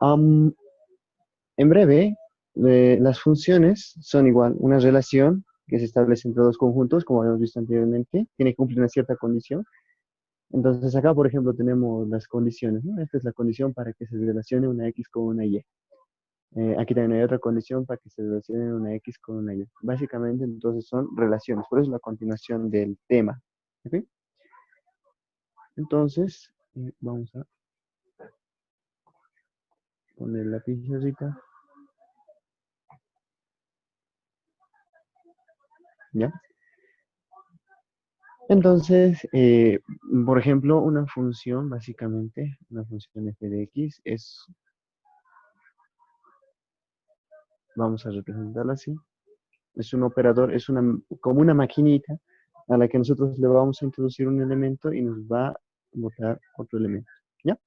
Am, en breve, las funciones son igual, una relación que se establece entre dos conjuntos, como habíamos visto anteriormente, tiene que cumplir una cierta condición. Entonces acá, por ejemplo, tenemos las condiciones, ¿no? Esta es la condición para que se relacione una X con una Y. Aquí también hay otra condición para que se relacione una X con una Y. Básicamente, entonces son relaciones, por eso es la continuación del tema. ¿Ok? Entonces, vamos a poner la pizarrita, ¿ya? Entonces, por ejemplo, una función, básicamente, una función f de x es, vamos a representarla así, es un operador, es una, como una maquinita a la que nosotros le vamos a introducir un elemento y nos va a botar otro elemento, ¿ya?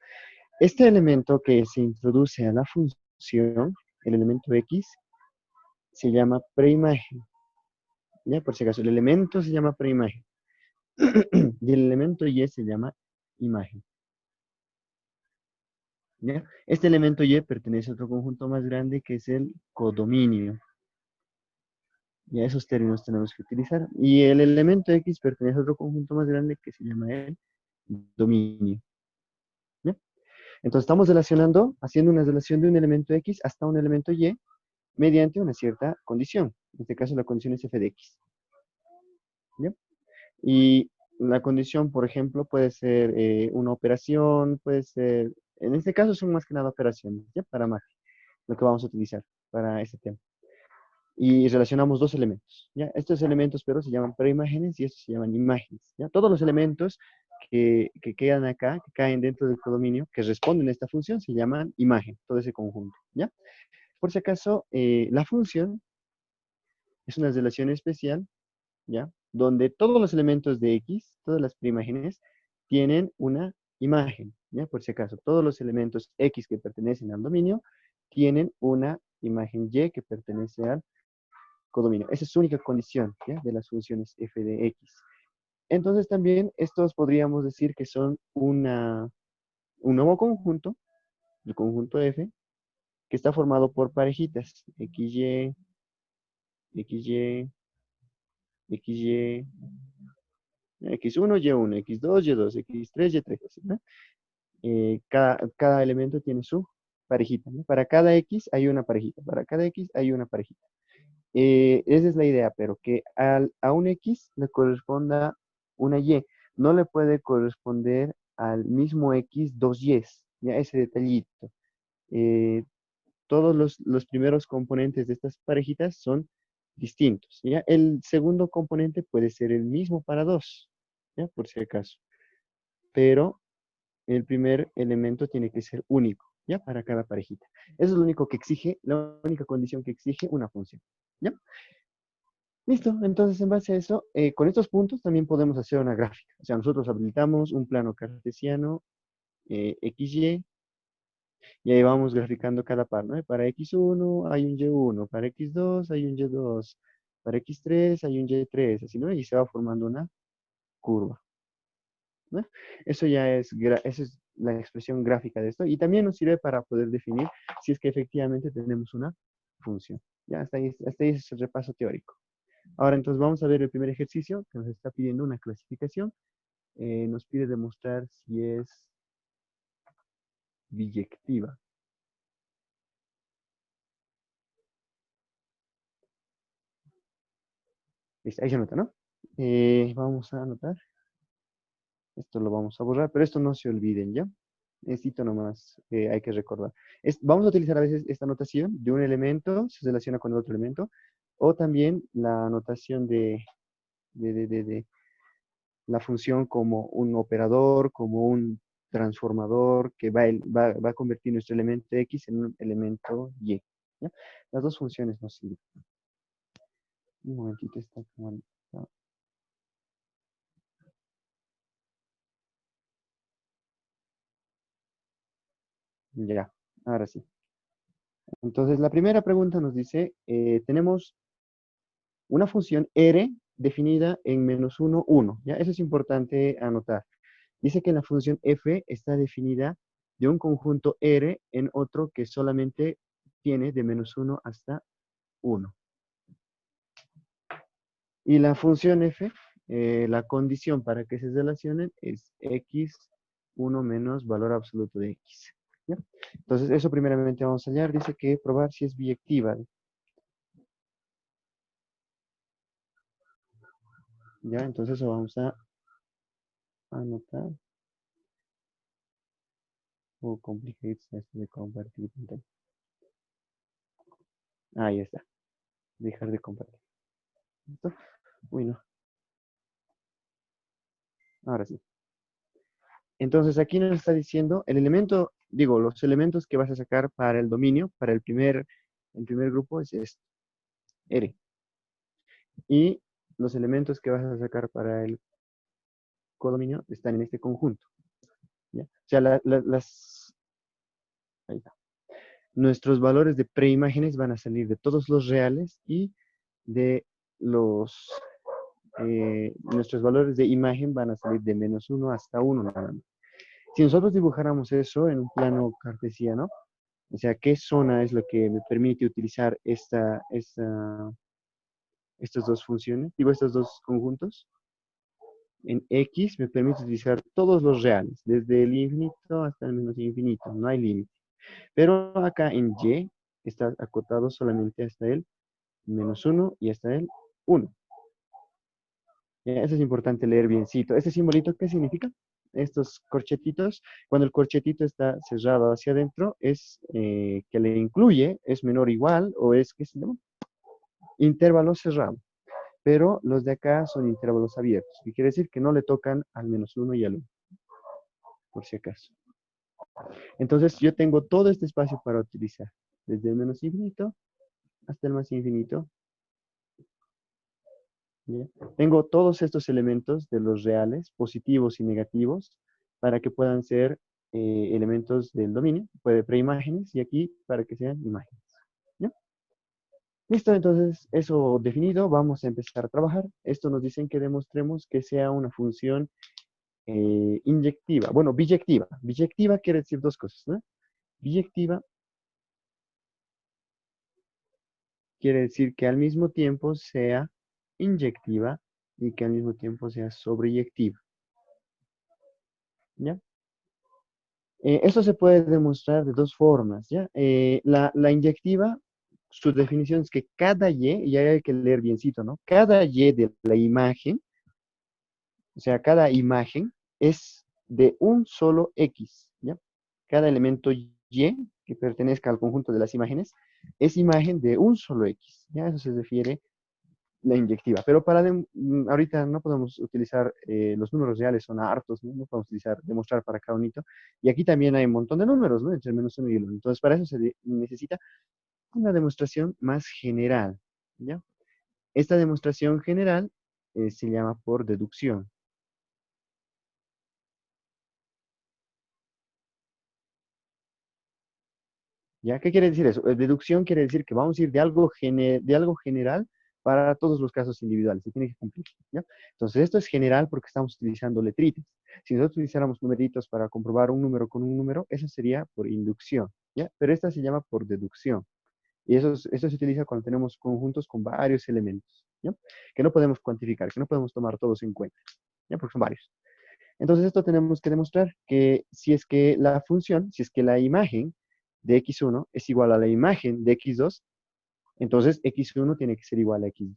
Este elemento que se introduce a la función, el elemento x, se llama preimagen, ¿ya? Por si acaso, el elemento se llama preimagen y el elemento y se llama imagen, ¿ya? Este elemento y pertenece a otro conjunto más grande que es el codominio. Ya esos términos tenemos que utilizar. Y el elemento x pertenece a otro conjunto más grande que se llama el dominio, ¿ya? Entonces estamos relacionando, haciendo una relación de un elemento x hasta un elemento y mediante una cierta condición. En este caso la condición es f de x, ¿ya? Y la condición, por ejemplo, puede ser una operación, puede ser, en este caso son más que nada operaciones, ¿ya? Para Mac, lo que vamos a utilizar para este tema. Y relacionamos dos elementos, ¿ya? Estos elementos, pero se llaman preimágenes y estos se llaman imágenes, ¿ya? Todos los elementos que quedan acá, que caen dentro del codominio, que responden a esta función, se llaman imagen, todo ese conjunto, ¿ya? Por si acaso, la función es una relación especial, ¿ya? Donde todos los elementos de X, todas las preimágenes, tienen una imagen, ¿ya? Por si acaso, todos los elementos X que pertenecen al dominio tienen una imagen Y que pertenece al codominio. Esa es su única condición, ¿ya? De las funciones f de x. Entonces también estos podríamos decir que son un nuevo conjunto, el conjunto f, que está formado por parejitas, xy, xy, xy, x1, y1, x2, y2, x3, y3, así, ¿no? Cada elemento tiene su parejita, ¿no? Para cada x hay una parejita, para cada x hay una parejita. Esa es la idea, pero que a un X le corresponda una Y. No le puede corresponder al mismo X dos Ys, ya ese detallito. Eh, todos los primeros componentes de estas parejitas son distintos, ¿ya? El segundo componente puede ser el mismo para dos, ¿ya? Por si acaso. Pero el primer elemento tiene que ser único, ¿ya? Para cada parejita. Eso es lo único que exige, la única condición que exige una función, ¿ya? Listo, entonces en base a eso, con estos puntos también podemos hacer una gráfica. O sea, nosotros habilitamos un plano cartesiano XY y ahí vamos graficando cada par, ¿no? Para X1 hay un Y1, para X2 hay un Y2, para X3 hay un Y3, así, ¿no? Y se va formando una curva, ¿no? Eso ya es, esa es la expresión gráfica de esto y también nos sirve para poder definir si es que efectivamente tenemos una función. Ya, hasta ahí es el repaso teórico. Ahora entonces vamos a ver el primer ejercicio que nos está pidiendo una clasificación. Nos pide demostrar si es biyectiva. Listo, ahí se nota, ¿no? Vamos a anotar. Esto lo vamos a borrar, pero esto no se olviden, ¿ya? Necesito nomás, hay que recordar. Vamos a utilizar a veces esta notación de un elemento, se relaciona con el otro elemento, o también la notación de la función como un operador, como un transformador que va a convertir nuestro elemento X en un elemento Y, ¿ya? Las dos funciones nos sirven. Un momentito, está como... Ya, ahora sí. Entonces, la primera pregunta nos dice, tenemos una función R definida en -1, 1. ¿Ya? Eso es importante anotar. Dice que la función f está definida de un conjunto R en otro que solamente tiene de -1 hasta 1. Y la función f, la condición para que se relacionen es x1 menos valor absoluto de x. ¿Ya? Entonces, eso primeramente vamos a hallar. Dice que probar si es biyectiva. ¿Ya? Entonces, eso vamos a anotar. O complicates esto de compartir pantalla. Ahí está. Dejar de compartir. ¿Listo? Uy, no. Ahora sí. Entonces aquí nos está diciendo el elemento, digo, los elementos que vas a sacar para el dominio, para el primer grupo es esto, R. Y los elementos que vas a sacar para el codominio están en este conjunto. ¿Ya? O sea, ahí está. Nuestros valores de preimágenes van a salir de todos los reales y de nuestros valores de imagen van a salir de -1 hasta 1 nada más. Si nosotros dibujáramos eso en un plano cartesiano, o sea, ¿qué zona es lo que me permite utilizar estas dos funciones? Digo, estos dos conjuntos. En X me permite utilizar todos los reales, desde el infinito hasta el menos infinito, no hay límite. Pero acá en Y está acotado solamente hasta el -1 y hasta el 1. Eso es importante leer biencito. ¿Este simbolito qué significa? Estos corchetitos, cuando el corchetito está cerrado hacia adentro, es que le incluye, es menor o igual, o es, ¿qué se llama? Intervalo cerrado. Pero los de acá son intervalos abiertos, que quiere decir que no le tocan al -1 y al 1, por si acaso. Entonces yo tengo todo este espacio para utilizar, desde el menos infinito hasta el más infinito. ¿Ya? Tengo todos estos elementos de los reales, positivos y negativos, para que puedan ser elementos del dominio, puede preimágenes, y aquí para que sean imágenes. ¿Ya? Listo, entonces eso definido, vamos a empezar a trabajar. Esto nos dicen que demostremos que sea una función inyectiva, bueno, biyectiva. Biyectiva quiere decir dos cosas, ¿no? Biyectiva quiere decir que al mismo tiempo sea inyectiva y que al mismo tiempo sea sobreyectiva. ¿Ya? Esto se puede demostrar de dos formas, ¿ya? La inyectiva, su definición es que cada y ahí hay que leer biencito, ¿no? Cada y de la imagen, o sea, cada imagen es de un solo X, ¿ya? Cada elemento Y que pertenezca al conjunto de las imágenes es imagen de un solo X, ¿ya? Eso se refiere la inyectiva. Pero ahorita no podemos utilizar los números reales, son hartos, ¿no? No podemos demostrar para cada unito. Y aquí también hay un montón de números, ¿no? Entre el -1 y el 1. Entonces, para eso se necesita una demostración más general, ¿ya? Esta demostración general se llama por deducción. ¿Ya? ¿Qué quiere decir eso? Deducción quiere decir que vamos a ir de algo general para todos los casos individuales. Se tiene que cumplir, ¿ya? Entonces, esto es general porque estamos utilizando letritas. Si nosotros utilizáramos numeritos para comprobar un número con un número, eso sería por inducción, ¿ya? Pero esta se llama por deducción. Y eso se utiliza cuando tenemos conjuntos con varios elementos, ¿ya? Que no podemos cuantificar, que no podemos tomar todos en cuenta, ¿ya? Porque son varios. Entonces, esto tenemos que demostrar que si es que la función, si es que la imagen de x1 es igual a la imagen de x2, entonces x1 tiene que ser igual a x2.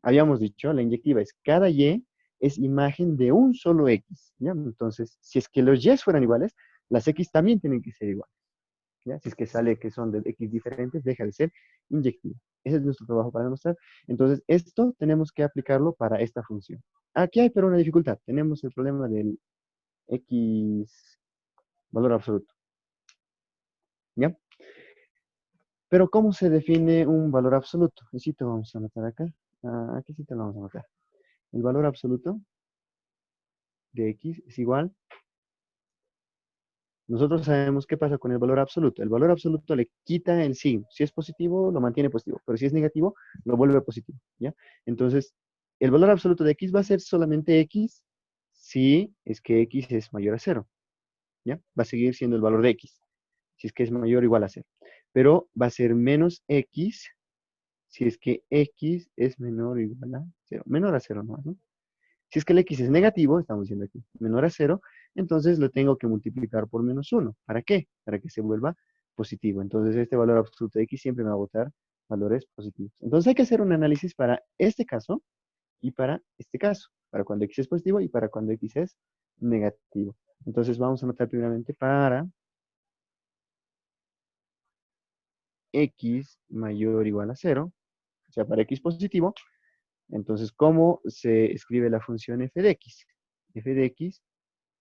Habíamos dicho, la inyectiva es cada y es imagen de un solo x, ¿ya? Entonces, si es que los y fueran iguales, las x también tienen que ser iguales, ¿ya? Si es que sale que son de x diferentes, deja de ser inyectiva. Ese es nuestro trabajo para demostrar. Entonces, esto tenemos que aplicarlo para esta función. Aquí hay pero una dificultad. Tenemos el problema del x valor absoluto, ¿ya? Pero ¿cómo se define un valor absoluto? Y sí te vamos a anotar acá. Aquí sí te lo vamos a anotar. El valor absoluto de x es igual. Nosotros sabemos qué pasa con el valor absoluto. El valor absoluto le quita el signo. Si es positivo, lo mantiene positivo. Pero si es negativo, lo vuelve positivo, ¿ya? Entonces, el valor absoluto de x va a ser solamente x si es que x es mayor a 0. ¿ya? Va a seguir siendo el valor de x, si es que es mayor o igual a 0. Pero va a ser menos x si es que x es menor o igual a 0. Menor a 0 no, ¿no? Si es que el x es negativo, estamos diciendo aquí, menor a 0, entonces lo tengo que multiplicar por menos 1. ¿Para qué? Para que se vuelva positivo. Entonces este valor absoluto de x siempre me va a botar valores positivos. Entonces hay que hacer un análisis para este caso y para este caso, para cuando x es positivo y para cuando x es negativo. Entonces vamos a anotar primeramente para x mayor o igual a 0, o sea, para x positivo. Entonces, ¿cómo se escribe la función f de x? F de x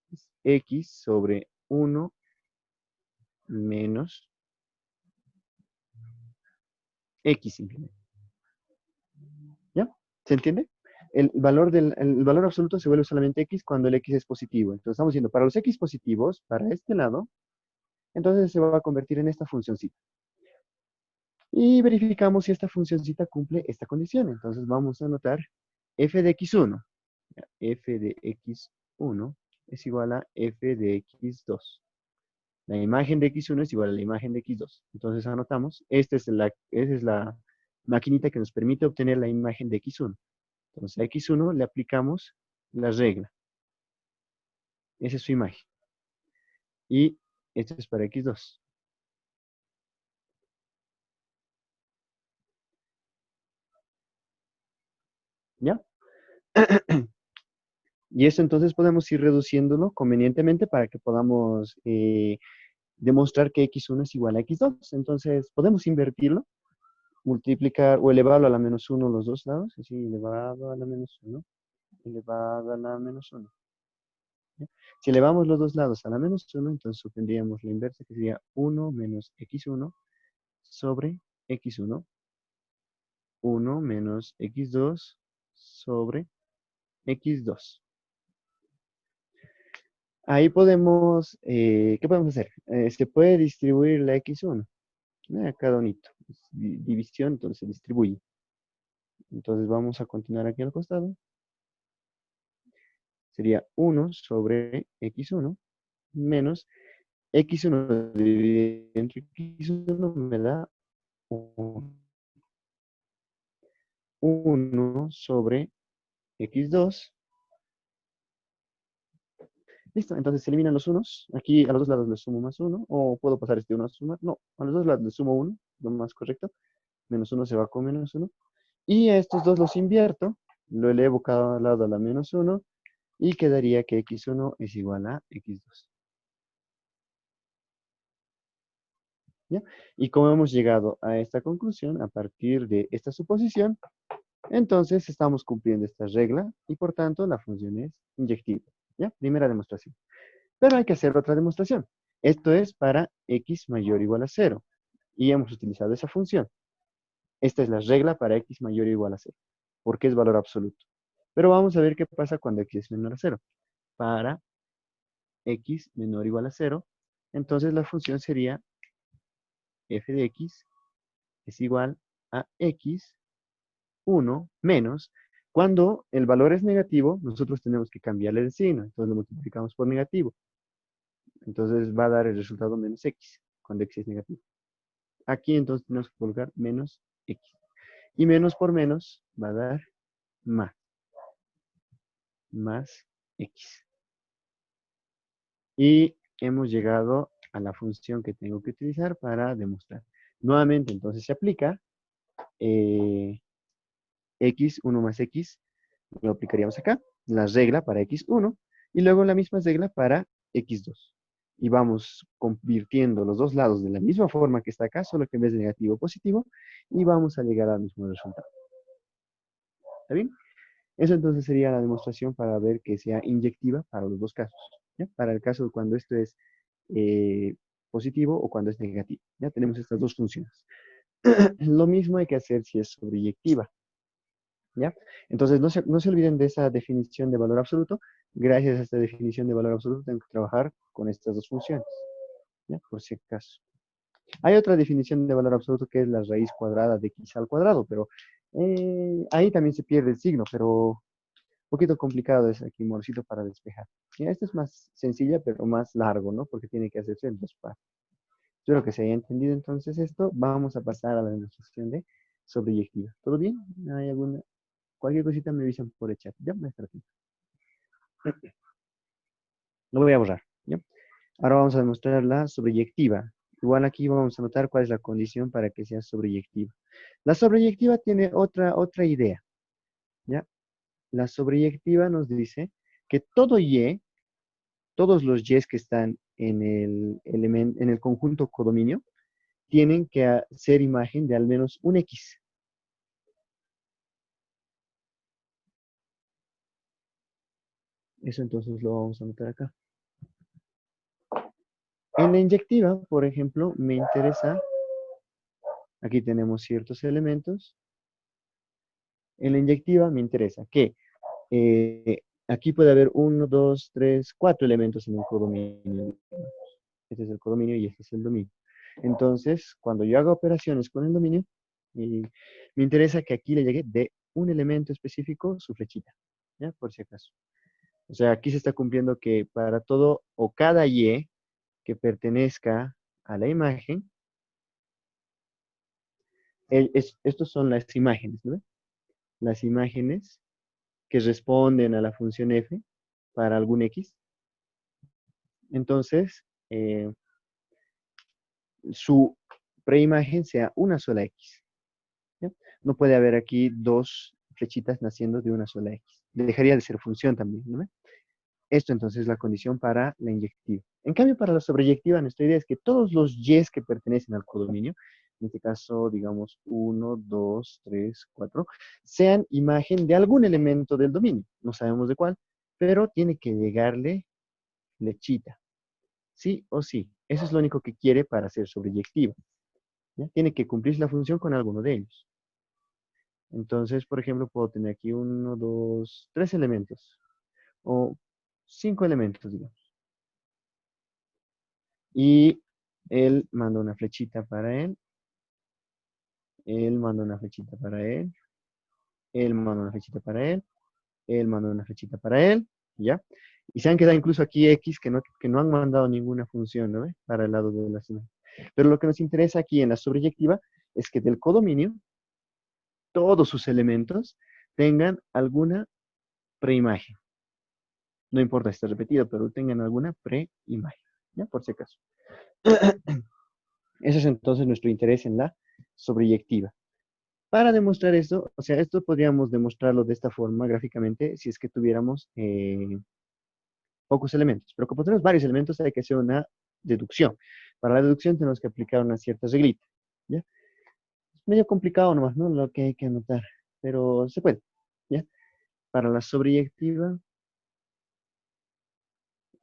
es x sobre 1 menos x simplemente. ¿Ya? ¿Se entiende? El valor absoluto se vuelve solamente x cuando el x es positivo. Entonces estamos diciendo, para los x positivos, para este lado, entonces se va a convertir en esta funcioncita. Y verificamos si esta funcioncita cumple esta condición. Entonces vamos a anotar f de x1. F de x1 es igual a f de x2. La imagen de x1 es igual a la imagen de x2. Entonces anotamos, esa es la maquinita que nos permite obtener la imagen de x1. Entonces a x1 le aplicamos la regla. Esa es su imagen. Y esto es para x2. ¿Ya? Y eso entonces podemos ir reduciéndolo convenientemente para que podamos demostrar que x1 es igual a x2. Entonces podemos invertirlo, multiplicar o elevarlo a la menos 1 los dos lados, así elevado a la menos 1, elevado a la menos 1. ¿Ya? Si elevamos los dos lados a la menos 1, entonces obtendríamos la inversa, que sería 1 menos x1 sobre x1, 1 menos x2 sobre x2. Ahí podemos, ¿qué podemos hacer? Se puede distribuir la x1, cada unito. División, entonces se distribuye. Entonces vamos a continuar aquí al costado. Sería 1 sobre x1 menos x1 dividido entre x1 me da 1 sobre x2. Listo, entonces se eliminan los unos. Aquí a los dos lados les sumo más 1. O puedo pasar este 1 a sumar. No, a los dos lados les sumo 1, lo más correcto. Menos 1 se va con menos 1. Y a estos dos los invierto. Lo elevo cada lado a la menos 1. Y quedaría que x1 es igual a x2. ¿Ya? Y como hemos llegado a esta conclusión, a partir de esta suposición, entonces estamos cumpliendo esta regla y por tanto la función es inyectiva. ¿Ya? Primera demostración. Pero hay que hacer otra demostración. Esto es para x mayor o igual a 0. Y hemos utilizado esa función. Esta es la regla para x mayor o igual a 0, porque es valor absoluto. Pero vamos a ver qué pasa cuando x es menor a 0. Para x menor o igual a 0, entonces la función sería f de x es igual a x1 menos. Cuando el valor es negativo, nosotros tenemos que cambiarle el signo. Entonces lo multiplicamos por negativo. Entonces va a dar el resultado menos x, cuando x es negativo. Aquí entonces tenemos que colocar menos x. Y menos por menos va a dar más. Más x. Y hemos llegado a la función que tengo que utilizar para demostrar. Nuevamente, entonces se aplica x1 más x, lo aplicaríamos acá, la regla para x1, y luego la misma regla para x2. Y vamos convirtiendo los dos lados de la misma forma que está acá, solo que en vez de negativo positivo, y vamos a llegar al mismo resultado. ¿Está bien? Eso entonces sería la demostración para ver que sea inyectiva para los dos casos. ¿Ya? Para el caso cuando esto es eh, positivo o cuando es negativo. Ya tenemos estas dos funciones. Lo mismo hay que hacer si es sobreyectiva. ¿Ya? Entonces no se olviden de esa definición de valor absoluto. Gracias a esta definición de valor absoluto tengo que trabajar con estas dos funciones. ¿Ya? Por si acaso. Hay otra definición de valor absoluto que es la raíz cuadrada de x al cuadrado, pero ahí también se pierde el signo, pero poquito complicado es aquí, Morcito, para despejar. Ya, esta es más sencilla, pero más largo, ¿no? Porque tiene que hacerse en dos partes. Espero que se haya entendido entonces esto. Vamos a pasar a la demostración de sobreyectiva. ¿Todo bien? ¿Hay alguna? Cualquier cosita me avisan por el chat. Ya, me aquí. Lo voy a borrar. ¿Ya? Ahora vamos a demostrar la sobreyectiva. Igual aquí vamos a notar cuál es la condición para que sea sobreyectiva. La sobreyectiva tiene otra idea. ¿Ya? La sobreyectiva nos dice que todo y, todos los y's que están en el conjunto codominio, tienen que ser imagen de al menos un x. Eso entonces lo vamos a anotar acá. En la inyectiva, por ejemplo, me interesa, aquí tenemos ciertos elementos. En la inyectiva me interesa que aquí puede haber uno, dos, tres, cuatro elementos en un codominio. Este es el codominio y este es el dominio. Entonces, cuando yo haga operaciones con el dominio, me interesa que aquí le llegue de un elemento específico su flechita, ¿ya? Por si acaso. O sea, aquí se está cumpliendo que para todo o cada y que pertenezca a la imagen, estos son las imágenes, ¿no? Las imágenes que responden a la función f para algún x. Entonces, su preimagen sea una sola x. ¿Ya? No puede haber aquí dos flechitas naciendo de una sola x. Dejaría de ser función también, ¿no? Esto entonces es la condición para la inyectiva. En cambio, para la sobreyectiva, nuestra idea es que todos los y's que pertenecen al codominio, en este caso, digamos, uno, 2, 3, 4, sean imagen de algún elemento del dominio. No sabemos de cuál, pero tiene que llegarle flechita. Sí o sí. Eso es lo único que quiere para ser sobreyectiva. ¿Ya? Tiene que cumplir la función con alguno de ellos. Entonces, por ejemplo, puedo tener aquí uno, dos, tres elementos. O cinco elementos, digamos. Y él manda una flechita para él manda una flechita para él manda una flechita para él manda una flechita para él, ¿ya? Y se han quedado incluso aquí X que no han mandado ninguna función, ¿no? Para el lado de la imágenes. Pero lo que nos interesa aquí en la sobreyectiva es que del codominio todos sus elementos tengan alguna preimagen. No importa si está repetido, pero tengan alguna preimagen, ¿ya? Por si acaso. Ese es entonces nuestro interés en la sobreyectiva. Para demostrar esto, o sea, esto podríamos demostrarlo de esta forma gráficamente si es que tuviéramos pocos elementos. Pero como tenemos varios elementos, hay que hacer una deducción. Para la deducción tenemos que aplicar una cierta reglita. ¿Ya? Es medio complicado nomás, ¿no? Lo que hay que anotar, pero se puede. ¿Ya? Para la sobreyectiva,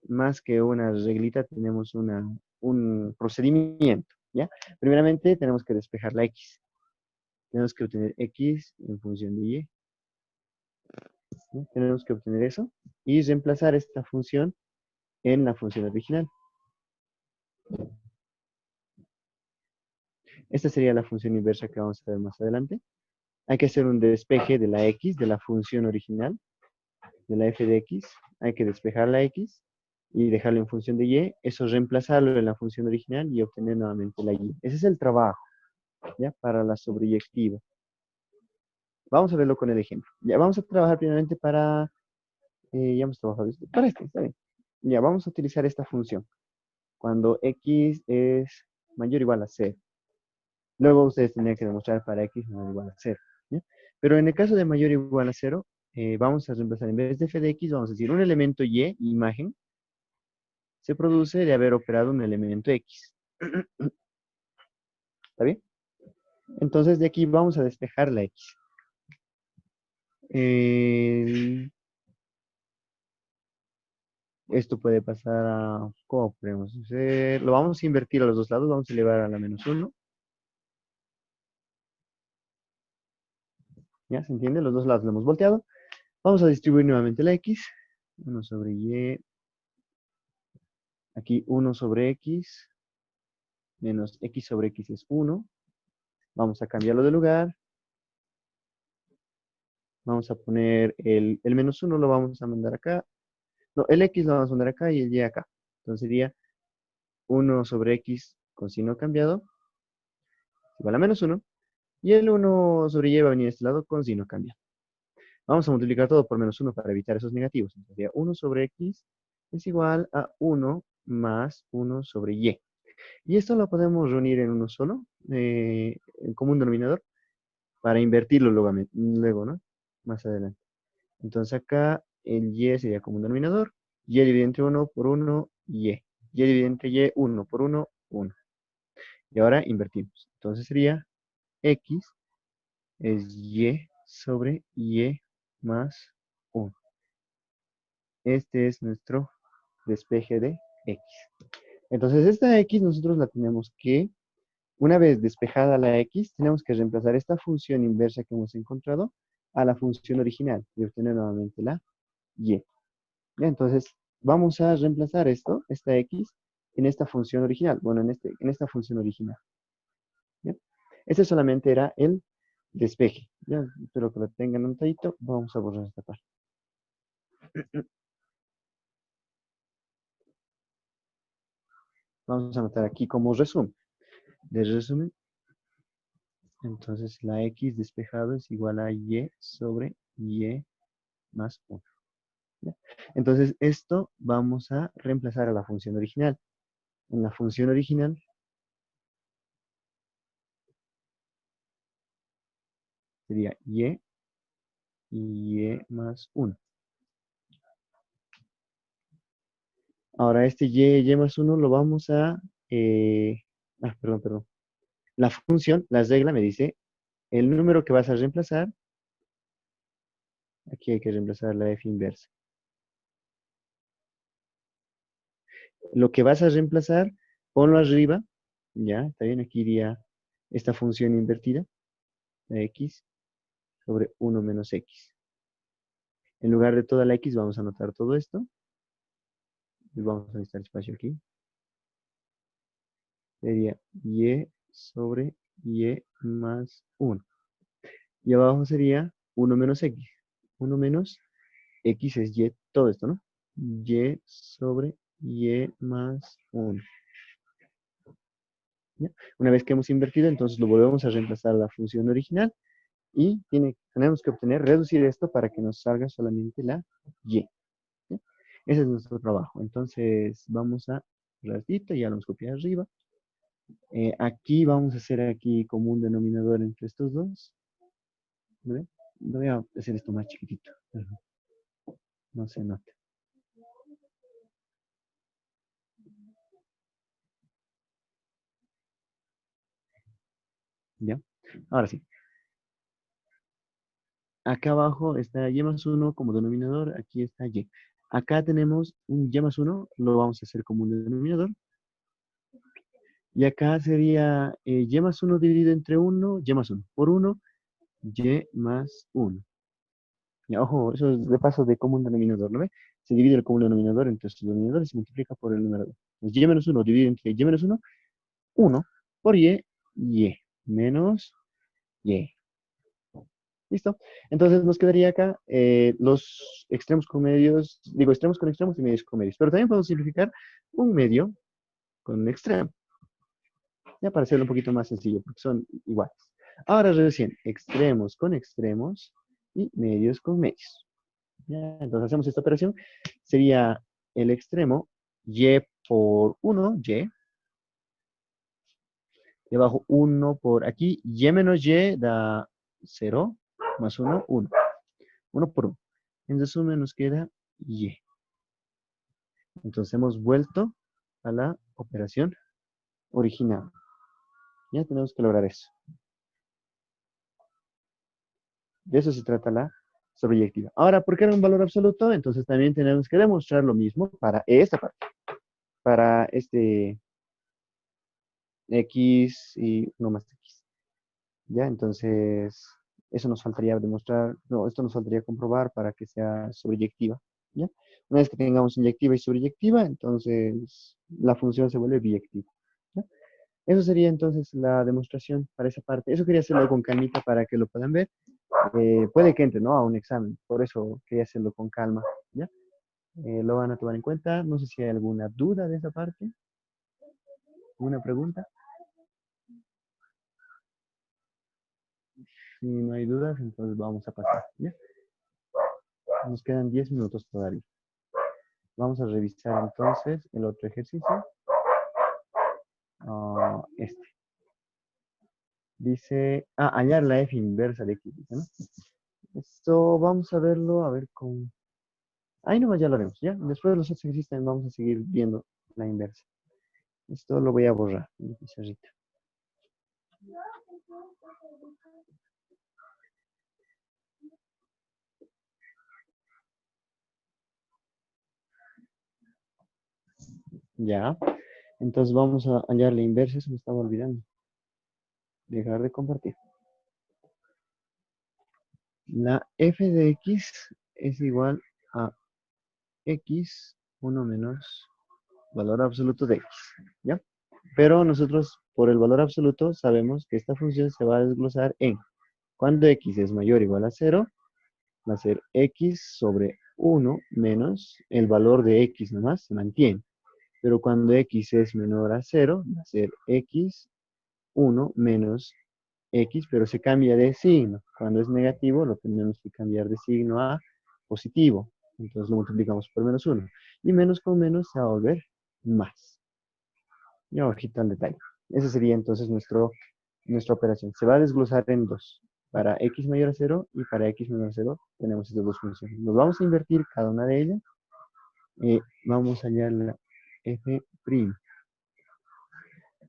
más que una reglita, tenemos un procedimiento. ¿Ya? Primeramente, tenemos que despejar la x. Tenemos que obtener x en función de y. ¿No? Tenemos que obtener eso y reemplazar esta función en la función original. Esta sería la función inversa que vamos a ver más adelante. Hay que hacer un despeje de la x, de la función original, de la f de x. Hay que despejar la x y dejarlo en función de y. Eso reemplazarlo en la función original y obtener nuevamente la y. Ese es el trabajo, ¿ya? Para la sobreyectiva. Vamos a verlo con el ejemplo. Ya vamos a trabajar primeramente para... ya hemos trabajado esto. Para este, está bien. Ya, vamos a utilizar esta función. Cuando x es mayor o igual a 0. Luego ustedes tendrían que demostrar para x mayor o igual a 0. ¿Ya? Pero en el caso de mayor o igual a 0, vamos a reemplazar en vez de f de x, vamos a decir un elemento y, imagen, se produce de haber operado un elemento x. ¿Está bien? Entonces de aquí vamos a despejar la x. Esto puede pasar a... ¿Cómo podemos hacer? Lo vamos a invertir a los dos lados, vamos a elevar a la menos 1. ¿Ya? ¿Se entiende? Los dos lados lo hemos volteado. Vamos a distribuir nuevamente la x. 1 sobre y. Aquí 1 sobre x. Menos x sobre x es 1. Vamos a cambiarlo de lugar. Vamos a poner el menos uno lo vamos a mandar acá. No, el x lo vamos a mandar acá y el y acá. Entonces sería uno sobre x con signo cambiado igual a menos uno. Y el uno sobre y va a venir de este lado con signo cambiado. Vamos a multiplicar todo por menos uno para evitar esos negativos. Entonces sería 1 sobre x es igual a 1 más 1 sobre y. Y esto lo podemos reunir en uno solo, en común denominador, para invertirlo luego, ¿no? Más adelante. Entonces acá el y sería común denominador. Y dividido entre 1 por 1, y. Y dividido entre y, 1 por 1, 1. Y ahora invertimos. Entonces sería x es y sobre y más 1. Este es nuestro despeje de x. Entonces esta x nosotros la tenemos que, una vez despejada la x, tenemos que reemplazar esta función inversa que hemos encontrado a la función original y obtener nuevamente la y. Ya, entonces vamos a reemplazar esta x, en esta función original. Bueno, en esta función original. ¿Ya? Este solamente era el despeje. Ya, espero que lo tengan anotadito. Vamos a borrar esta parte. Vamos a anotar aquí como resumen. De resumen, entonces la x despejado es igual a y sobre y más 1. ¿Ya? Entonces esto vamos a reemplazar a la función original. En la función original sería y más 1. Ahora este y más 1 lo vamos a... perdón. La función, la regla me dice el número que vas a reemplazar. Aquí hay que reemplazar la f inversa. Lo que vas a reemplazar, ponlo arriba. Ya, está bien, aquí iría esta función invertida, la x sobre 1 menos x. En lugar de toda la x vamos a anotar todo esto. Y vamos a necesitar espacio aquí. Sería y sobre y más 1. Y abajo sería 1 menos x. 1 menos x es y, todo esto, ¿no? Y sobre y más 1. ¿Ya? Una vez que hemos invertido, entonces lo volvemos a reemplazar a la función original y tenemos que reducir esto para que nos salga solamente la y. ¿Ya? Ese es nuestro trabajo. Entonces vamos a ratito, ya lo hemos copiado arriba. Aquí vamos a hacer aquí como un denominador entre estos dos. ¿Ve? Voy a hacer esto más chiquitito. No se nota. ¿Ya? Ahora sí. Acá abajo está y más 1 como denominador. Aquí está y. Acá tenemos un y más 1. Lo vamos a hacer como un denominador. Y acá sería y más 1 dividido entre 1, y más 1 por 1, y más 1. Ya, ojo, eso es de paso de común denominador, ¿no ve? Se divide el común denominador entre estos denominadores y se multiplica por el numerador. Entonces, y menos 1 dividido entre y menos 1, 1 por y menos y. ¿Listo? Entonces nos quedaría acá los extremos con medios, digo extremos con extremos y medios con medios. Pero también podemos simplificar un medio con un extremo. Ya para hacerlo un poquito más sencillo, porque son iguales. Ahora recién, extremos con extremos y medios con medios. Ya, entonces hacemos esta operación. Sería el extremo y por 1, y. Y abajo 1 por aquí, y menos y da 0, más 1, 1. 1 por 1. En resumen nos queda y. Entonces hemos vuelto a la operación original. Ya tenemos que lograr eso. De eso se trata la sobreyectiva. Ahora, ¿por qué era un valor absoluto? Entonces también tenemos que demostrar lo mismo para esta parte. Para este x y no más x. ¿Ya? Entonces, eso nos faltaría demostrar, no, esto nos faltaría comprobar para que sea sobreyectiva. ¿Ya? Una vez que tengamos inyectiva y sobreyectiva, entonces la función se vuelve biyectiva. ¿Ya? Eso sería entonces la demostración para esa parte. Eso quería hacerlo con calmita para que lo puedan ver. puede que entre, ¿no? A un examen. Por eso quería hacerlo con calma, ¿ya? Lo van a tomar en cuenta. No sé si hay alguna duda de esa parte, alguna pregunta. Si no hay dudas, entonces vamos a pasar, ¿ya? Nos quedan 10 minutos todavía. Vamos a revisar entonces el otro ejercicio. Este. Dice, hallar la f inversa de x, dice, ¿no? Esto vamos a verlo, a ver con... Ahí nomás ya lo haremos, ¿ya? Después de los otros ejercicios vamos a seguir viendo la inversa. Esto lo voy a borrar, mi pizarrita. Ya. Entonces vamos a hallar la inversa, se me estaba olvidando. Dejar de compartir. La f de x es igual a x, 1 menos valor absoluto de x, ¿ya? Pero nosotros, por el valor absoluto, sabemos que esta función se va a desglosar en, cuando x es mayor o igual a 0, va a ser x sobre 1 menos el valor de x nomás, se mantiene. Pero cuando x es menor a 0, va a ser x 1 menos x, pero se cambia de signo. Cuando es negativo, lo tenemos que cambiar de signo a positivo. Entonces lo multiplicamos por menos 1. Y menos con menos se va a volver más. Y abajito el detalle. Esa sería entonces nuestra operación. Se va a desglosar en dos. Para x mayor a 0 y para x menor a 0 tenemos estas dos funciones. Nos vamos a invertir cada una de ellas. Vamos a hallar la f'.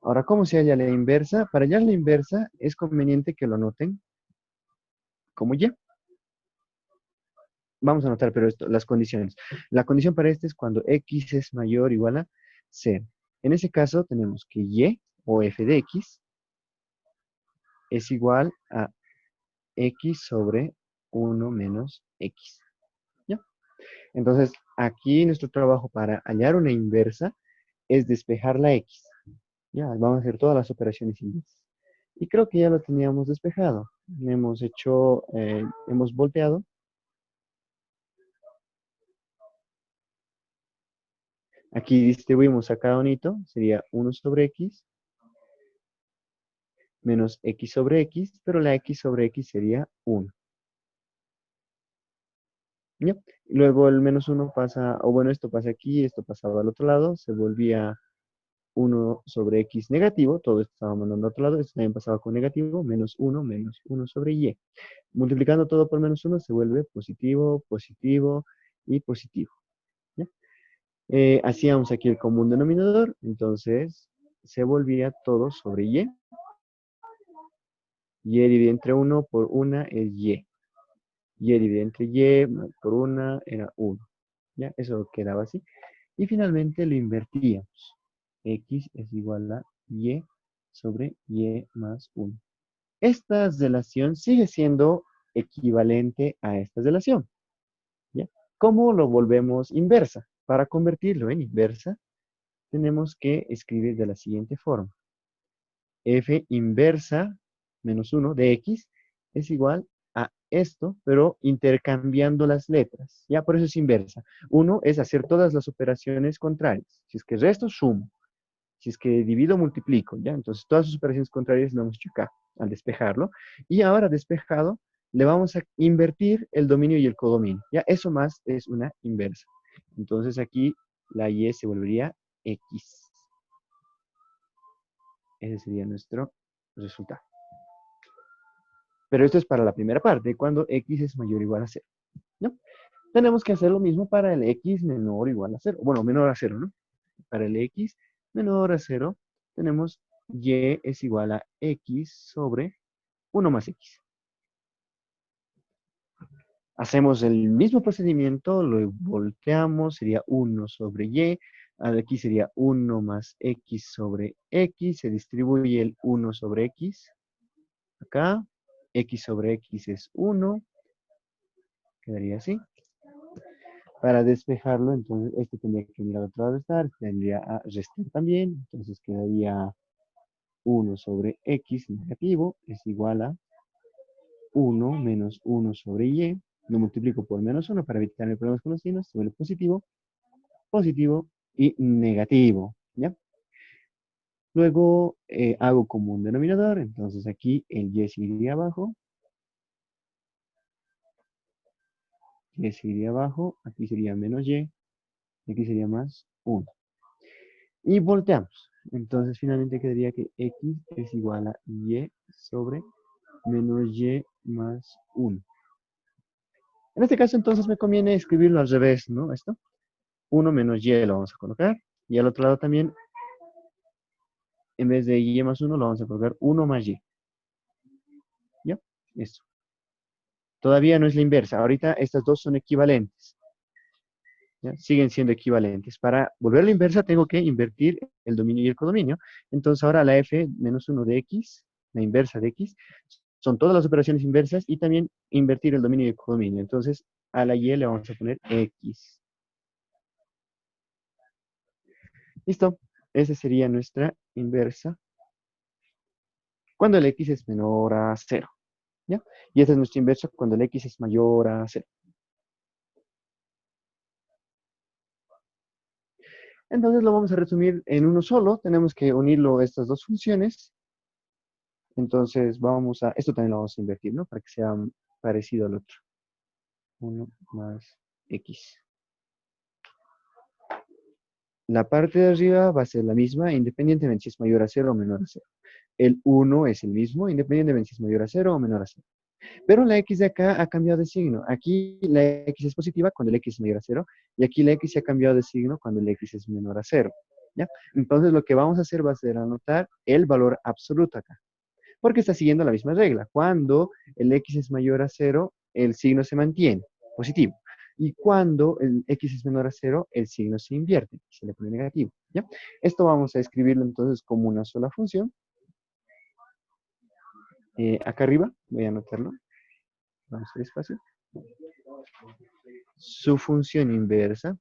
Ahora, ¿cómo se halla la inversa? Para hallar la inversa es conveniente que lo noten como y. Vamos a anotar, pero esto, las condiciones. La condición para este es cuando x es mayor o igual a 0. En ese caso tenemos que y o f de x es igual a x sobre 1 menos x. ¿Ya? Entonces, aquí nuestro trabajo para hallar una inversa es despejar la x. Ya, vamos a hacer todas las operaciones inversas. Y creo que ya lo teníamos despejado. Hemos volteado. Aquí distribuimos a cada unito, sería 1 sobre x menos x sobre x, pero la x sobre x sería 1. ¿Ya? Luego el menos 1 pasa, o bueno, esto pasa aquí, esto pasaba al otro lado, se volvía 1 sobre x negativo, todo esto estaba mandando al otro lado, esto también pasaba con negativo, menos 1 sobre y. Multiplicando todo por menos 1 se vuelve positivo, positivo y positivo. ¿Ya? Hacíamos aquí el común denominador, entonces se volvía todo sobre y. Y dividido entre 1 por 1 es y. Y dividido entre y por 1 era 1. ¿Ya? Eso quedaba así. Y finalmente lo invertíamos. X es igual a y sobre y más 1. Esta relación sigue siendo equivalente a esta relación. ¿Ya? ¿Cómo lo volvemos inversa? Para convertirlo en inversa, tenemos que escribir de la siguiente forma. F inversa menos 1 de x es igual a esto, pero intercambiando las letras. Ya por eso es inversa. 1 es hacer todas las operaciones contrarias. Si es que resto, sumo. Si es que divido, multiplico. ¿Ya? Entonces todas las operaciones contrarias las hemos hecho acá, al despejarlo. Y ahora despejado, le vamos a invertir el dominio y el codominio. Ya eso más es una inversa. Entonces aquí la y se volvería x. Ese sería nuestro resultado. Pero esto es para la primera parte, cuando x es mayor o igual a 0. ¿No? Tenemos que hacer lo mismo para el x menor o igual a 0. Bueno, menor a 0, ¿no? Para el x menor a 0, tenemos y es igual a x sobre 1 más x. Hacemos el mismo procedimiento, lo volteamos, sería 1 sobre y. Aquí sería 1 más x sobre x. Se distribuye el 1 sobre x. Acá, x sobre x es 1. Quedaría así. Para despejarlo, entonces este tendría que venir al otro lado de restar, tendría a restar también, entonces quedaría 1 sobre x negativo es igual a 1 menos 1 sobre y. Lo multiplico por menos 1 para evitar problemas con los signos. Se vuelve positivo, positivo y negativo. ¿Ya? Luego hago como un denominador. Entonces aquí el y se iría abajo. Y se iría abajo. Aquí sería menos y. Y aquí sería más 1. Y volteamos. Entonces finalmente quedaría que x es igual a y sobre menos y más 1. En este caso entonces me conviene escribirlo al revés, ¿no? Esto. 1 menos y lo vamos a colocar. Y al otro lado también, en vez de y más 1, lo vamos a colocar 1 más y. ¿Ya? Esto. Todavía no es la inversa. Ahorita estas dos son equivalentes. ¿Ya? Siguen siendo equivalentes. Para volver a la inversa tengo que invertir el dominio y el codominio. Entonces ahora la f menos 1 de x, la inversa de x, son todas las operaciones inversas y también invertir el dominio y el codominio. Entonces a la y le vamos a poner x. ¿Listo? Esa sería nuestra inversa cuando el x es menor a 0. ¿Ya? Y esta es nuestra inversa cuando el x es mayor a 0. Entonces lo vamos a resumir en uno solo. Tenemos que unirlo a estas dos funciones. Entonces vamos a, esto también lo vamos a invertir, ¿no? Para que sea parecido al otro. 1 más x. La parte de arriba va a ser la misma, independientemente si es mayor a 0 o menor a 0. El 1 es el mismo, independientemente si es mayor a 0 o menor a 0. Pero la x de acá ha cambiado de signo. Aquí la x es positiva cuando el x es mayor a 0. Y aquí la x se ha cambiado de signo cuando el x es menor a 0. ¿Ya? Entonces lo que vamos a hacer va a ser anotar el valor absoluto acá. Porque está siguiendo la misma regla. Cuando el x es mayor a 0, el signo se mantiene positivo. Y cuando el x es menor a 0, el signo se invierte, se le pone negativo. ¿Ya? Esto vamos a escribirlo entonces como una sola función. Acá arriba, voy a anotarlo. Vamos al espacio. Su función inversa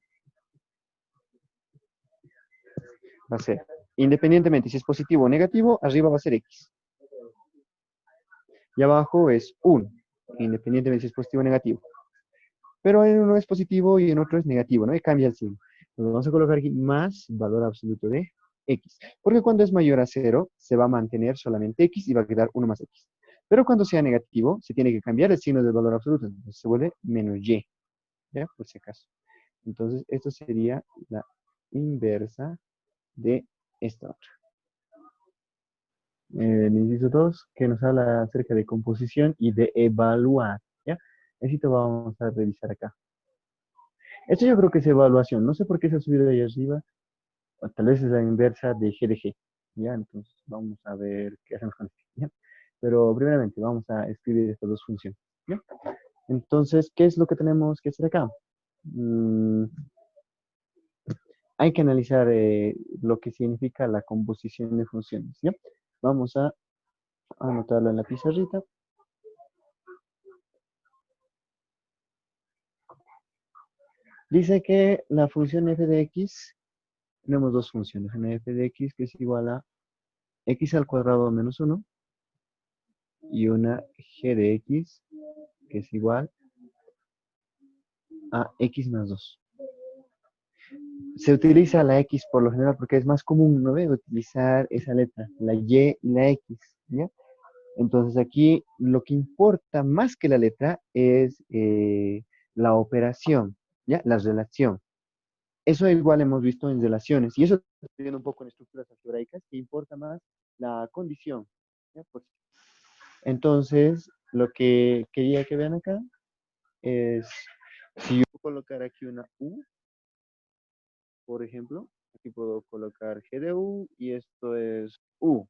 va a ser, independientemente si es positivo o negativo, arriba va a ser x. Y abajo es 1, independientemente si es positivo o negativo. Pero en uno es positivo y en otro es negativo, ¿no? Y cambia el signo. Entonces vamos a colocar aquí más valor absoluto de x. Porque cuando es mayor a 0, se va a mantener solamente x y va a quedar 1 más x. Pero cuando sea negativo, se tiene que cambiar el signo del valor absoluto. Entonces se vuelve menos y. ¿Ya? Por si acaso. Entonces esto sería la inversa de esta otra. El inciso 2, que nos habla acerca de composición y de evaluar. ¿Ya? Esto vamos a revisar acá. Esto yo creo que es evaluación. No sé por qué se ha subido ahí arriba. O tal vez es la inversa de G de G. ¿Ya? Entonces vamos a ver qué hacemos con esto. ¿Ya? Pero primeramente vamos a escribir estas dos funciones. ¿Ya? Entonces, ¿qué es lo que tenemos que hacer acá? Hay que analizar lo que significa la composición de funciones. ¿Ya? Vamos a anotarlo en la pizarrita. Dice que la función f de x, tenemos dos funciones. Una f de x que es igual a x al cuadrado menos 1 y una g de x que es igual a x más 2. Se utiliza la x por lo general porque es más común, ¿no ve? Utilizar esa letra, la y y la x, ¿ya? Entonces aquí lo que importa más que la letra es la operación, ¿ya? La relación. Eso igual hemos visto en relaciones y eso estoy viendo un poco en estructuras algebraicas que importa más la condición, ¿ya? Entonces, lo que quería que vean acá es, si yo colocar aquí una U, por ejemplo, aquí puedo colocar G de U y esto es U,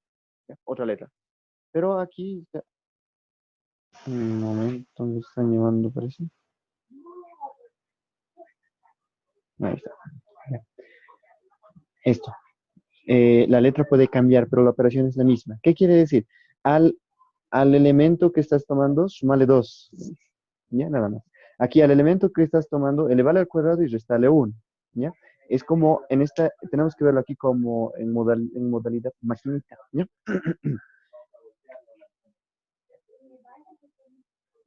¿ya? Otra letra. Pero aquí, un momento, me están llevando, parece. Ahí está. Ya. Esto. La letra puede cambiar, pero la operación es la misma. ¿Qué quiere decir? Al elemento que estás tomando, sumale 2. ¿Ya? Nada más. Aquí al elemento que estás tomando, elevale al cuadrado y restale 1. ¿Ya? Es como en esta, tenemos que verlo aquí como en modalidad maquinita. ¿Ya?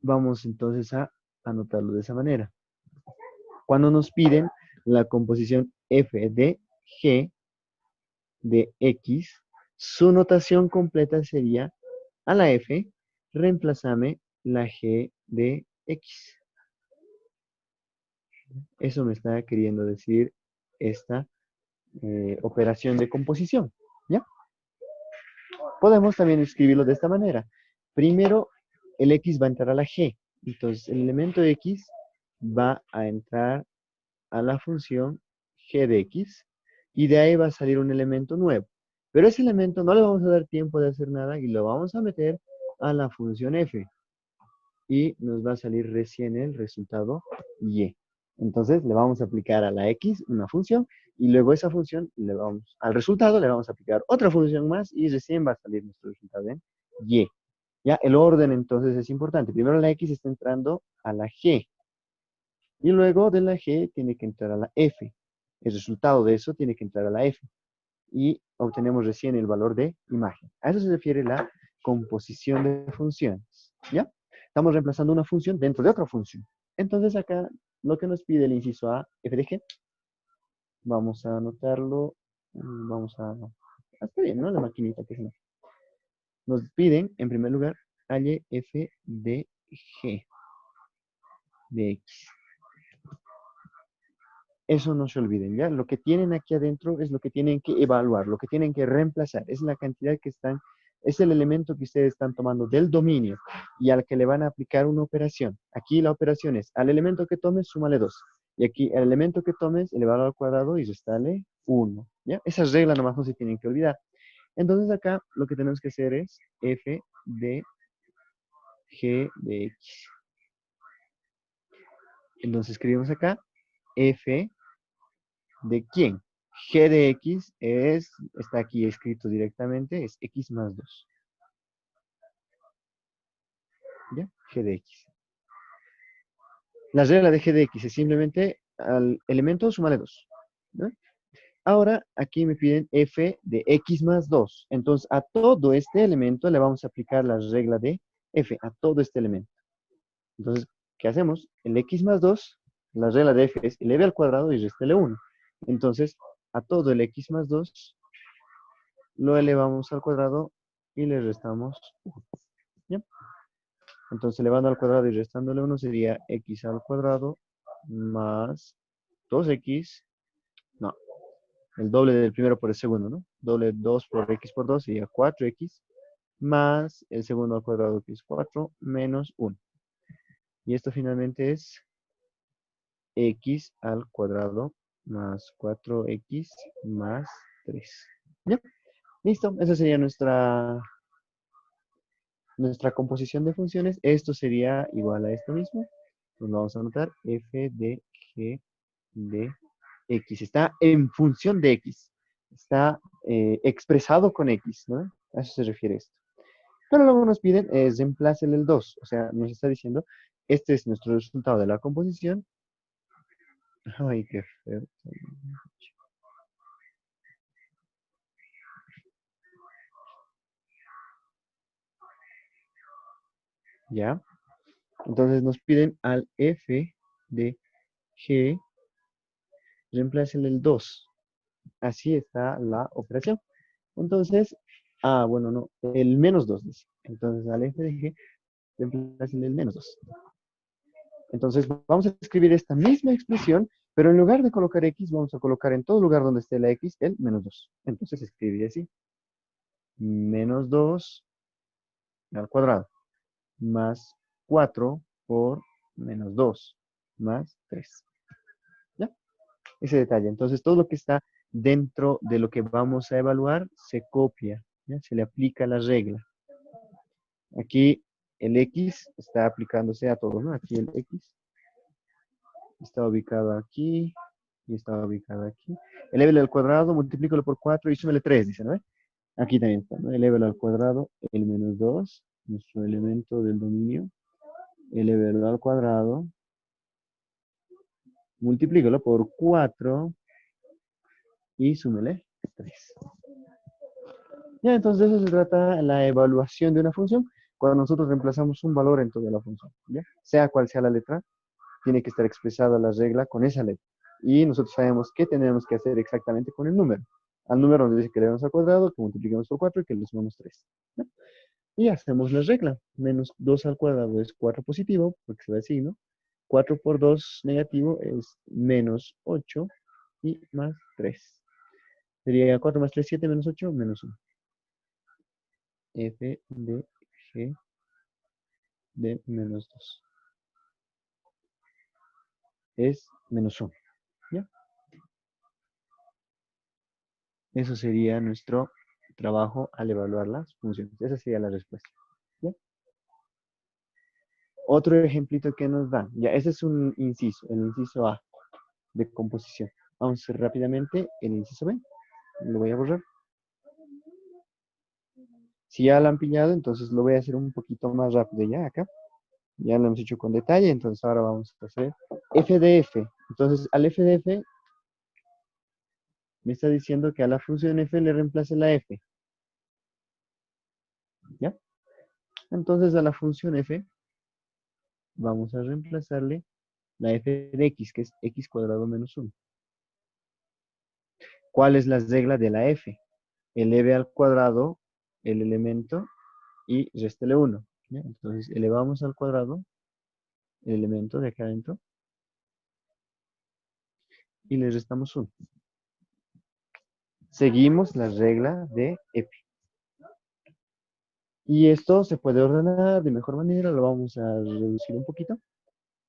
Vamos entonces a anotarlo de esa manera. Cuando nos piden la composición f de g de x, su notación completa sería a la f, reemplazame la g de x. Eso me está queriendo decir esta operación de composición, ¿ya? Podemos también escribirlo de esta manera. Primero, el x va a entrar a la g. Entonces, el elemento x va a entrar a la función g de x y de ahí va a salir un elemento nuevo. Pero ese elemento no le vamos a dar tiempo de hacer nada y lo vamos a meter a la función f. Y nos va a salir recién el resultado y. Entonces le vamos a aplicar a la x una función y luego esa función al resultado le vamos a aplicar otra función más y recién va a salir nuestro resultado en y. Ya, el orden entonces es importante. Primero la x está entrando a la g y luego de la g tiene que entrar a la f. El resultado de eso tiene que entrar a la f y obtenemos recién el valor de imagen. A eso se refiere la composición de funciones. ¿Ya? Estamos reemplazando una función dentro de otra función. Entonces acá lo que nos pide el inciso A, f de g, vamos a anotarlo, vamos a... Está bien, ¿no? La maquinita que se nos piden, en primer lugar, halle f de g de x. Eso no se olviden, ¿ya? Lo que tienen aquí adentro es lo que tienen que evaluar, lo que tienen que reemplazar. Es la cantidad que están, es el elemento que ustedes están tomando del dominio y al que le van a aplicar una operación. Aquí la operación es, al elemento que tomes, súmale 2. Y aquí, el elemento que tomes, elevado al cuadrado y restale 1, ¿ya? Esas reglas nomás no se tienen que olvidar. Entonces acá lo que tenemos que hacer es f de g de x. Entonces escribimos acá f ¿de quién? G de X está aquí escrito directamente, es X más 2. ¿Ya? G de X. La regla de G de X es simplemente al elemento sumarle 2. ¿No? Ahora aquí me piden F de X más 2. Entonces a todo este elemento le vamos a aplicar la regla de F, a todo este elemento. Entonces, ¿qué hacemos? El X más 2, la regla de F es eleve al cuadrado y restele 1. Entonces, a todo el X más 2 lo elevamos al cuadrado y le restamos 1. ¿Ya? Entonces, elevando al cuadrado y restándole 1 sería x al cuadrado más 2x, no, el doble del primero por el segundo, ¿no? Doble 2 por x por 2 sería 4x, más el segundo al cuadrado que es 4, menos 1. Y esto finalmente es x al cuadrado más 4x más 3. ¿Ya? Listo, esa sería nuestra composición de funciones. Esto sería igual a esto mismo. Nos vamos a anotar f de g de x. Está en función de x. Está expresado con x, ¿no? A eso se refiere esto. Pero luego nos piden, reemplácele el 2. O sea, nos está diciendo, este es nuestro resultado de la composición. Ay, qué feo. ¿Ya? Entonces nos piden al f de g, reemplácele el 2. Así está la operación. Entonces, bueno, no, el menos 2 dice. Entonces, al f de g, reemplacen el menos 2. Entonces, vamos a escribir esta misma expresión, pero en lugar de colocar x, vamos a colocar en todo lugar donde esté la x, el menos 2. Entonces, escribir así. Menos 2 al cuadrado, más 4 por menos 2, más 3. ¿Ya? Ese detalle. Entonces, todo lo que está dentro de lo que vamos a evaluar se copia, ¿ya? Se le aplica la regla. Aquí el x está aplicándose a todo, ¿no? Aquí el x está ubicado aquí y está ubicado aquí. Elévelo al cuadrado, multiplícalo por 4 y súmele 3, dice, ¿no? Aquí también está, ¿no? Elévelo al cuadrado, el menos 2, nuestro elemento del dominio. Elévelo al cuadrado, multiplícalo por 4 y súmele 3. Ya, entonces de eso se trata la evaluación de una función. Cuando nosotros reemplazamos un valor en toda la función, ¿ya? Sea cual sea la letra, tiene que estar expresada la regla con esa letra. Y nosotros sabemos qué tenemos que hacer exactamente con el número. Al número nos dice que le damos al cuadrado, que multipliquemos por 4 y que le sumamos 3. ¿Ya? Y hacemos la regla. Menos 2 al cuadrado es 4 positivo, porque se va así, ¿no? 4 por 2 negativo es menos 8 y más 3. Sería 4 más 3 7 menos 8 menos 1. F de G de menos 2 es menos 1. ¿Ya? Eso sería nuestro trabajo al evaluar las funciones. Esa sería la respuesta. ¿Ya? Otro ejemplito que nos dan. Ya, ese es un inciso, el inciso A de composición. Vamos a hacer rápidamente el inciso B. Lo voy a borrar. Si ya lo han pillado, entonces lo voy a hacer un poquito más rápido ya acá. Ya lo hemos hecho con detalle, entonces ahora vamos a hacer f de f. Entonces al f de f me está diciendo que a la función f le reemplace la f. ¿Ya? Entonces a la función f vamos a reemplazarle la f de x, que es x cuadrado menos 1. ¿Cuál es la regla de la f? Eleve al cuadrado el elemento y réstele 1. ¿Ya? Entonces elevamos al cuadrado el elemento de acá adentro y le restamos 1. Seguimos la regla de f. Y esto se puede ordenar de mejor manera, lo vamos a reducir un poquito.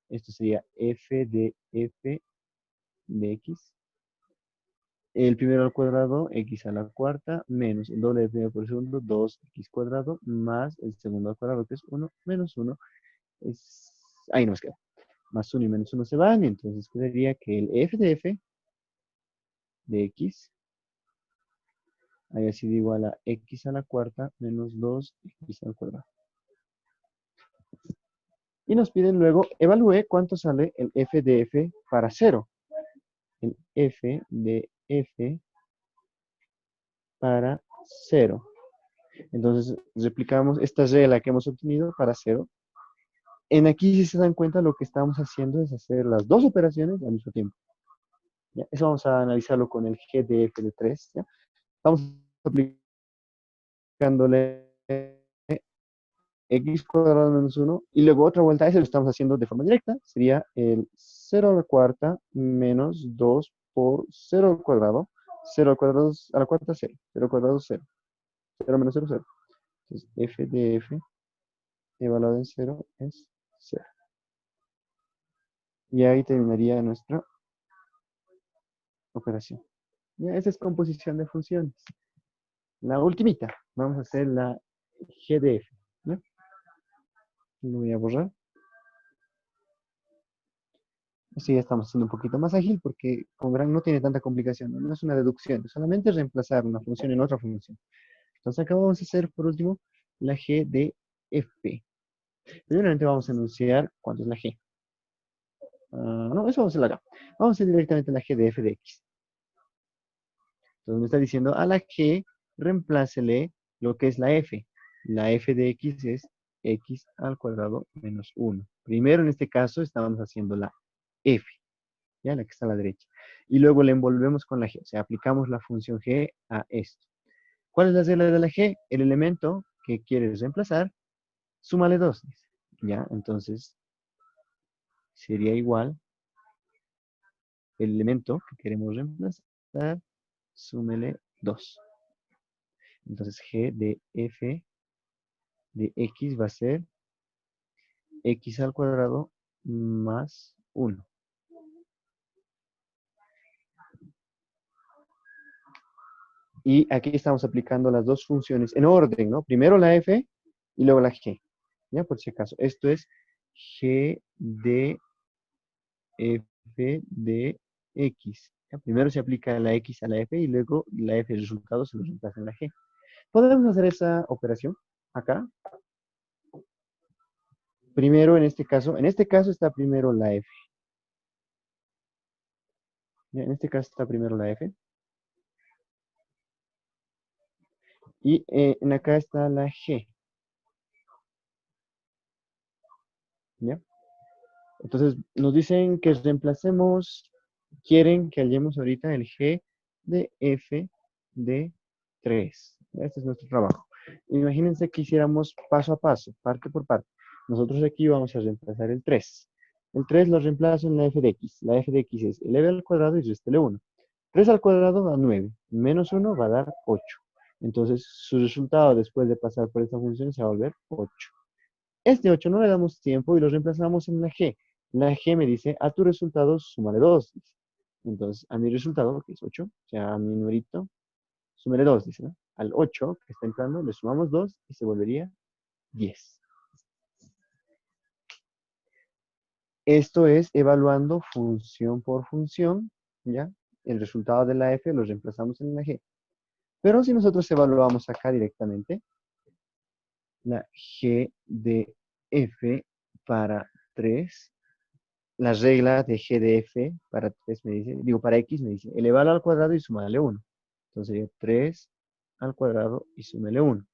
Esto sería f de x. El primero al cuadrado, x a la cuarta, menos el doble de primero por segundo, 2x cuadrado, más el segundo al cuadrado, que es 1, menos 1, es... ahí nos queda. Más 1 y menos 1 se van, y entonces quedaría que el f de x haya sido igual a x a la cuarta menos 2x al cuadrado. Y nos piden luego, evalúe cuánto sale el f de f para 0. El f de f para 0. Entonces, replicamos esta regla que hemos obtenido para 0. En aquí, si se dan cuenta, lo que estamos haciendo es hacer las dos operaciones al mismo tiempo. ¿Ya? Eso vamos a analizarlo con el g de f de 3. ¿Ya? Estamos aplicándole x cuadrado menos 1 y luego otra vuelta a eso lo estamos haciendo de forma directa. Sería el 0 a la cuarta menos 2 por 0 al cuadrado. 0 al cuadrado a la cuarta, 0. 0 al cuadrado, 0. 0 menos 0, 0. Entonces, f de f evaluado en 0 es 0. Y ahí terminaría nuestra operación. Ya, esa es composición de funciones. La ultimita, vamos a hacer la GDF. ¿Ya? Lo voy a borrar. Así ya estamos haciendo un poquito más ágil porque como verán no tiene tanta complicación. No es una deducción, solamente es reemplazar una función en otra función. Entonces acá vamos a hacer por último la GDF. Primeramente vamos a enunciar cuánto es la G. No, eso vamos a hacer acá. Vamos a hacer directamente la GDF de X. Entonces me está diciendo a la G reemplácele lo que es la F. La F de X es X al cuadrado menos 1. Primero en este caso estamos haciendo la F, ya la que está a la derecha. Y luego le envolvemos con la G, o sea, aplicamos la función G a esto. ¿Cuál es la regla de la G? El elemento que quieres reemplazar, súmale 2. Ya, entonces sería igual el elemento que queremos reemplazar, súmele 2. Entonces G de F de X va a ser X al cuadrado más 1. Y aquí estamos aplicando las dos funciones en orden, ¿no? Primero la f y luego la g. ¿Ya? Por si acaso. Esto es g de f de x. ¿Ya? Primero se aplica la x a la f y luego la f de resultado se lo reemplaza en la g. Podemos hacer esa operación acá. Primero en este caso está primero la f. ¿Ya? En este caso está primero la f. Y en acá está la g. ¿ya? Entonces, nos dicen que reemplacemos, quieren que hallemos ahorita el g de f de 3. Este es nuestro trabajo. Imagínense que hiciéramos paso a paso, parte por parte. Nosotros aquí vamos a reemplazar el 3. El 3 lo reemplazo en la f de x. La f de x es eleve al cuadrado y réstele 1. 3 al cuadrado da 9. Menos 1 va a dar 8. Entonces, su resultado después de pasar por esta función se va a volver 8. Este 8 no le damos tiempo y lo reemplazamos en la g. La g me dice, a tu resultado súmale 2. Dice. Entonces, a mi resultado, que es 8, o sea, a mi numerito, súmale 2, dice, ¿no? Al 8 que está entrando le sumamos 2 y se volvería 10. Esto es evaluando función por función, ¿ya? El resultado de la f lo reemplazamos en la g. Pero si nosotros evaluamos acá directamente, la g de f para 3, la regla de g de f para 3 me dice, digo, para x me dice, elevalo al cuadrado y sumarle 1. Entonces sería 3 al cuadrado y súmele 1.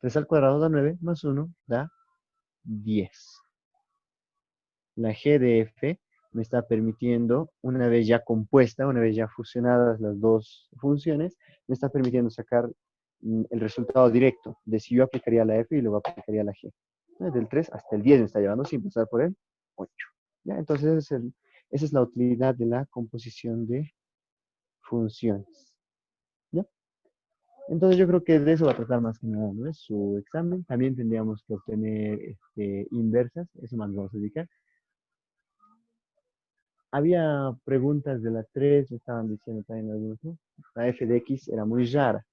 3 al cuadrado da 9, más 1 da 10. La g de f me está permitiendo, una vez ya compuesta, una vez ya fusionadas las dos funciones, me está permitiendo sacar el resultado directo de si yo aplicaría la f y luego aplicaría la g. Del 3 hasta el 10 me está llevando sin pasar por el 8. ¿Ya? Entonces esa es la utilidad de la composición de funciones. ¿Ya? Entonces yo creo que de eso va a tratar más que nada, ¿no? Es su examen. También tendríamos que obtener inversas, eso más nos vamos a dedicar. Había preguntas de la 3, me estaban diciendo también algunos, ¿no? La f de x era muy rara.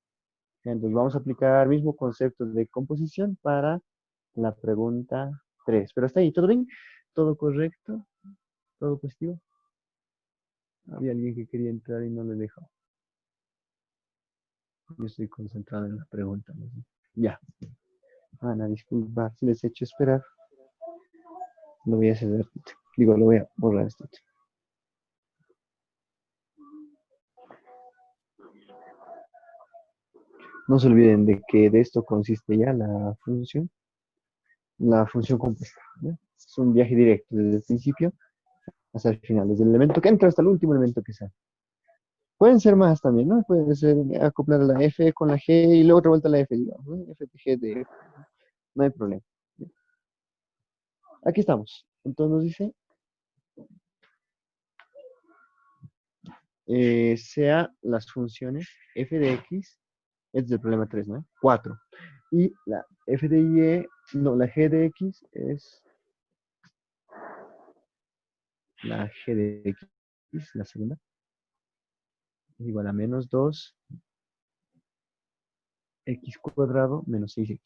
Entonces vamos a aplicar el mismo concepto de composición para la pregunta 3. Pero hasta ahí, ¿todo bien? ¿Todo correcto? ¿Todo positivo? Había alguien que quería entrar y no le dejó. Yo estoy concentrado en la pregunta, ¿no? Ya. Ana, disculpa si les he hecho esperar. Lo voy a hacer. Digo, lo voy a borrar esto. No se olviden de que de esto consiste ya la función compuesta. ¿Ya? Es un viaje directo desde el principio hasta el final, desde el elemento que entra hasta el último elemento que sale. Pueden ser más también, ¿no? Pueden ser acoplar la F con la G y luego otra vuelta la F, digamos, ¿no? F de G de F. No hay problema. Aquí estamos. Entonces nos dice, sea las funciones f de x, este es el problema 3, ¿no? 4. Y la f de y, no, la g de x es la g de x, la segunda, igual a menos 2 x cuadrado menos 6x.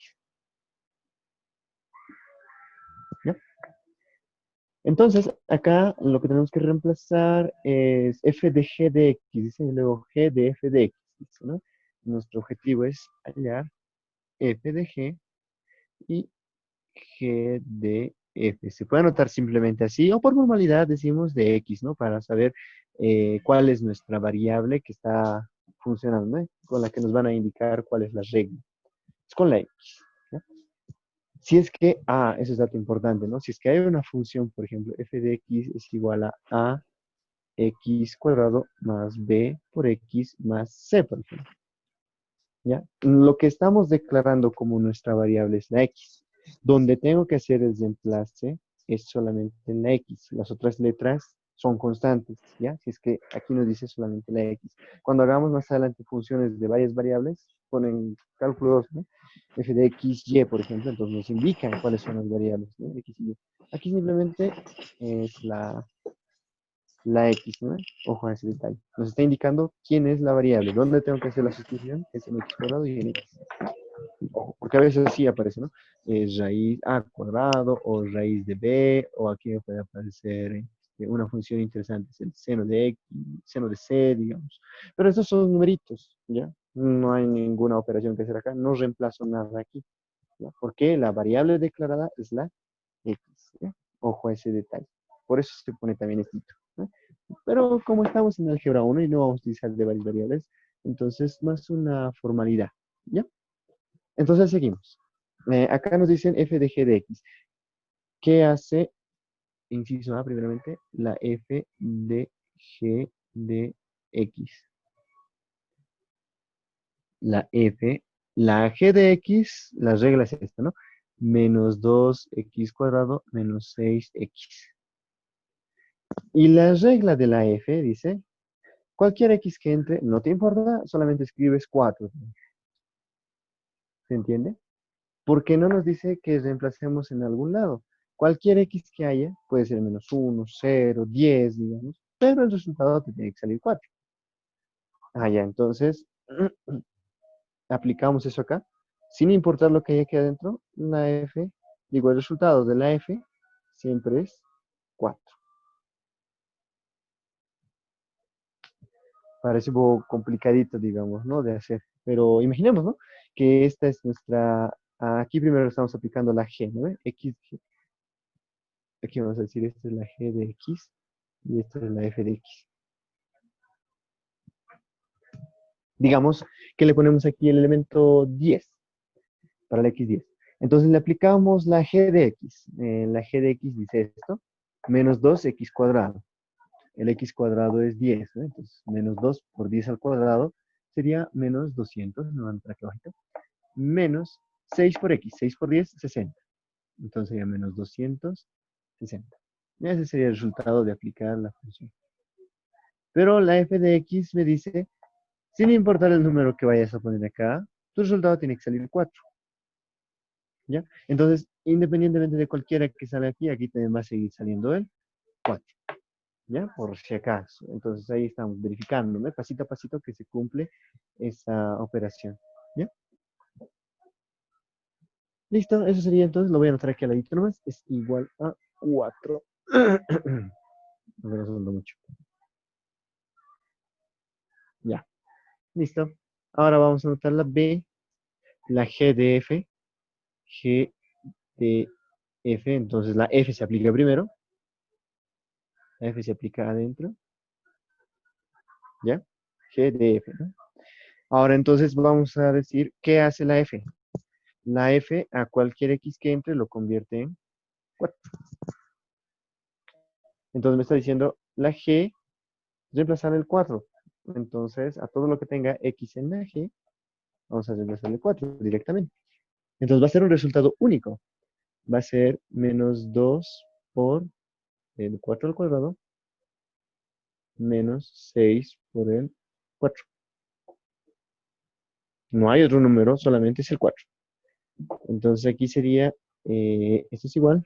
¿Ya? Entonces, acá lo que tenemos que reemplazar es f de g de x, dice, y luego g de f de x, dice, ¿no? Nuestro objetivo es hallar f de g y g de f. Se puede anotar simplemente así, o por normalidad decimos de x, ¿no? Para saber cuál es nuestra variable que está funcionando, ¿no? Con la que nos van a indicar cuál es la regla. Es con la x. ¿No? Si es que, eso es dato importante, ¿no? Si es que hay una función, por ejemplo, f de x es igual a x cuadrado más b por x más c, por ejemplo. ¿Ya? Lo que estamos declarando como nuestra variable es la x. Donde tengo que hacer el reemplace es solamente en la x. Las otras letras son constantes, ¿ya? Si es que aquí nos dice solamente la x. Cuando hagamos más adelante funciones de varias variables, ponen cálculo 2, ¿no? F de x, y, por ejemplo, entonces nos indican cuáles son las variables, ¿no? X y y. Aquí simplemente es la X, ¿no? Ojo a ese detalle. Nos está indicando quién es la variable. ¿Dónde tengo que hacer la sustitución? Es en x cuadrado y en x. Ojo, porque a veces sí aparece, ¿no? Raíz a cuadrado o raíz de b, o aquí me puede aparecer una función interesante, es el seno de x, seno de c, digamos. Pero estos son numeritos, ¿ya? No hay ninguna operación que hacer acá. No reemplazo nada aquí, ¿ya? Porque la variable declarada es la x, ¿ya? Ojo a ese detalle. Por eso se pone también escrito, ¿no? Pero como estamos en álgebra 1 y no vamos a utilizar de varias variables, entonces más una formalidad, ¿ya? Entonces seguimos. Acá nos dicen f de g de x. ¿Qué hace, inciso A, primeramente, la f de g de x? La g de x, la regla es esta, ¿no? Menos 2x cuadrado menos 6x. Y la regla de la f dice, cualquier x que entre, no te importa, solamente escribes 4. ¿Se entiende? Porque no nos dice que reemplacemos en algún lado. Cualquier x que haya, puede ser menos 1, 0, 10, digamos, pero el resultado te tiene que salir 4. Ah, ya, entonces aplicamos eso acá. Sin importar lo que haya aquí adentro, la f, digo, el resultado de la f siempre es 4. Parece un poco complicadito, digamos, ¿no? De hacer. Pero imaginemos, ¿no? Que esta es nuestra... Aquí primero estamos aplicando la g, ¿no? X, aquí vamos a decir, esta es la g de x y esta es la f de x. Digamos que le ponemos aquí el elemento 10 para la x10. Entonces le aplicamos la g de x. La g de x dice esto, menos 2x cuadrado. El x cuadrado es 10, ¿no? Entonces menos 2 por 10 al cuadrado sería menos 200, no van para aquí abajito, menos 6 por x, 6 por 10, 60. Entonces sería menos 260. Y ese sería el resultado de aplicar la función. Pero la f de x me dice, sin importar el número que vayas a poner acá, tu resultado tiene que salir 4. ¿Ya? Entonces, independientemente de cualquiera que salga aquí, aquí también va a seguir saliendo el 4. ¿Ya? Por si acaso. Entonces ahí estamos verificando, ¿no? Pasito a pasito que se cumple esa operación. ¿Ya? Listo, eso sería entonces, lo voy a anotar aquí al ladito nomás, es igual a 4. No me lo mucho. Ya, listo. Ahora vamos a anotar la B, la G de F, G de F, entonces la F se aplica primero, la F se aplica adentro, ¿ya? G de F, ¿no? Ahora entonces vamos a decir, ¿qué hace la F? La F a cualquier X que entre lo convierte en 4. Entonces me está diciendo, la G reemplazar el 4. Entonces, a todo lo que tenga X en la G, vamos a reemplazarle 4 directamente. Entonces va a ser un resultado único. Va a ser menos 2 por el 4 al cuadrado, menos 6 por el 4. No hay otro número, solamente es el 4. Entonces aquí sería, esto es igual,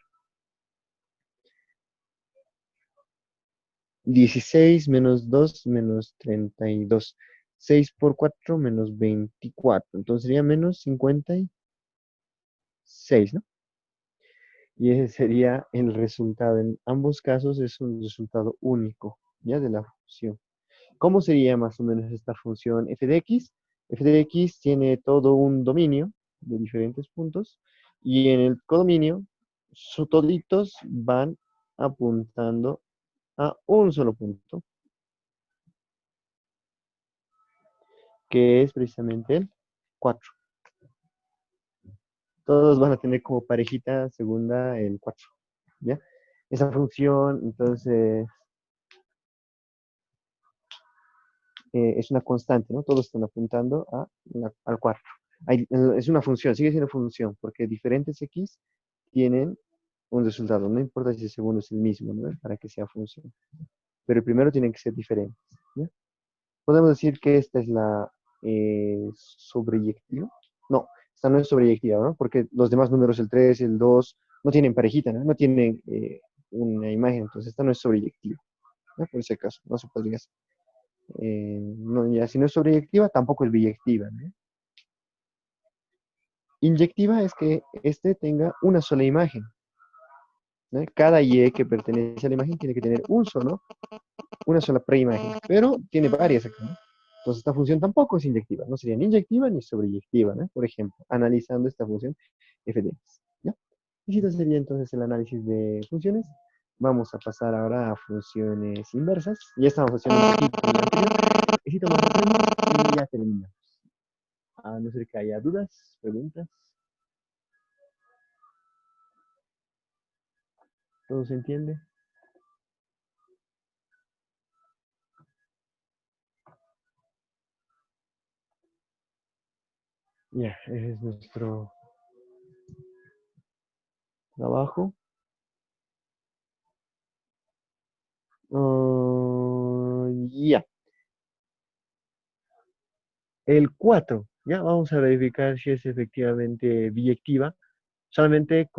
16 menos 2 menos 32. 6 por 4 menos 24. Entonces sería menos 56, ¿no? Y ese sería el resultado. En ambos casos es un resultado único, ¿ya? De la función. ¿Cómo sería más o menos esta función f de x? F de x tiene todo un dominio de diferentes puntos y en el codominio toditos van apuntando a un solo punto, que es precisamente el 4. Todos van a tener como parejita segunda el 4, ¿ya? Esa función, entonces, es una constante, ¿no? Todos están apuntando al 4. Es una función, sigue siendo función, porque diferentes x tienen un resultado. No importa si el segundo es el mismo, ¿no? Para que sea función. Pero el primero tiene que ser diferente, ¿ya? Podemos decir que esta es la sobreyectiva. No, esta no es sobreyectiva, ¿no? Porque los demás números, el 3, el 2, no tienen parejita, ¿no? No tienen una imagen, entonces esta no es sobreyectiva, ¿no? Por ese caso, no se podría hacer. No, ya, si no es sobreyectiva, tampoco es biyectiva, ¿no? Inyectiva es que este tenga una sola imagen, ¿no? Cada Y que pertenece a la imagen tiene que tener una sola preimagen, pero tiene varias acá, ¿no? Entonces esta función tampoco es inyectiva, no sería ni inyectiva ni sobreyectiva, ¿no? Por ejemplo, analizando esta función f de x, ¿ya? Y esto sería entonces el análisis de funciones. Vamos a pasar ahora a funciones inversas. Ya estamos haciendo un poquito con la anterior. Necesito más ejemplos y ya terminamos. A no ser que haya dudas, preguntas. ¿Todo se entiende? Ya, ese es nuestro trabajo. Ya, el 4. Ya vamos a verificar si es efectivamente biyectiva, solamente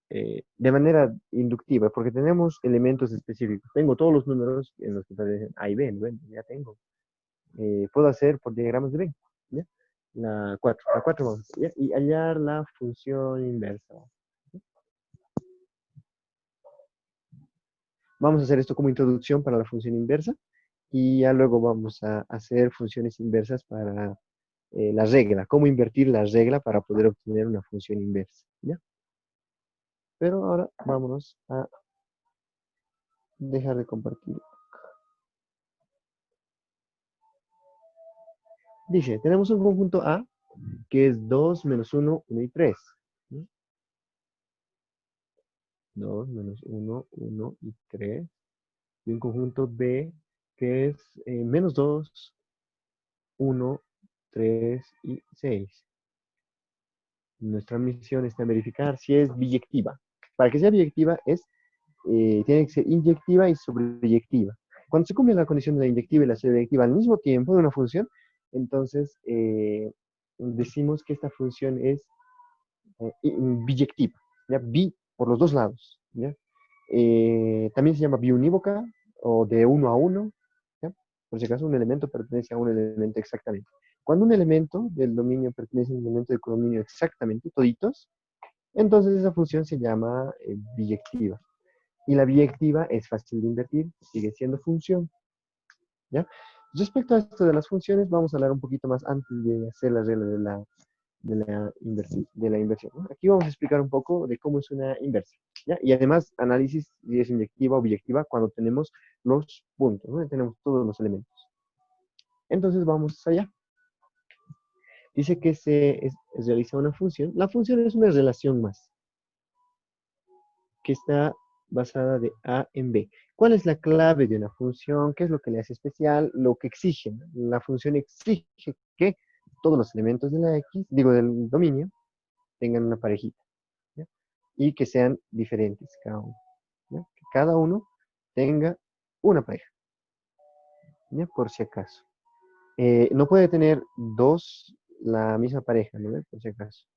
de manera inductiva, porque tenemos elementos específicos. Tengo todos los números en los que aparecen A y B. Bueno, ya tengo. Puedo hacer por diagramas de Venn, ¿ya? La 4 vamos, ¿ya? Y hallar la función inversa. Vamos a hacer esto como introducción para la función inversa y ya luego vamos a hacer funciones inversas para la regla, cómo invertir la regla para poder obtener una función inversa, ¿ya? Pero ahora vámonos a dejar de compartir. Dice, tenemos un conjunto A que es 2 menos 1, 1 y 3. 2 menos 1, 1 y 3. Y un conjunto B que es menos 2, 1, 3 y 6. Nuestra misión está en verificar si es biyectiva. Para que sea biyectiva tiene que ser inyectiva y sobreyectiva. Cuando se cumple la condición de la inyectiva y la sobreyectiva al mismo tiempo de una función, entonces decimos que esta función es biyectiva, ¿ya? Bi por los dos lados, ¿ya? También se llama biunívoca o de uno a uno, ¿ya? Por si acaso un elemento pertenece a un elemento exactamente. Cuando un elemento del dominio pertenece a un elemento de codominio exactamente, toditos, entonces esa función se llama biyectiva. Y la biyectiva es fácil de invertir, sigue siendo función, ¿ya? Respecto a esto de las funciones, vamos a hablar un poquito más antes de hacer la regla de la inversión, ¿no? Aquí vamos a explicar un poco de cómo es una inversa, ¿ya? Y además, análisis si es inyectiva o biyectiva cuando tenemos los puntos, ¿no? Tenemos todos los elementos. Entonces, vamos allá. Dice que se realiza una función. La función es una relación más que está basada de A en B. ¿Cuál es la clave de una función? ¿Qué es lo que le hace especial? Lo que exige, ¿no? La función exige que todos los elementos de la X, digo, del dominio, tengan una parejita, ¿ya? Y que sean diferentes cada uno, ¿ya? Que cada uno tenga una pareja, ¿ya? Por si acaso. No puede tener dos la misma pareja, ¿no? Por si acaso.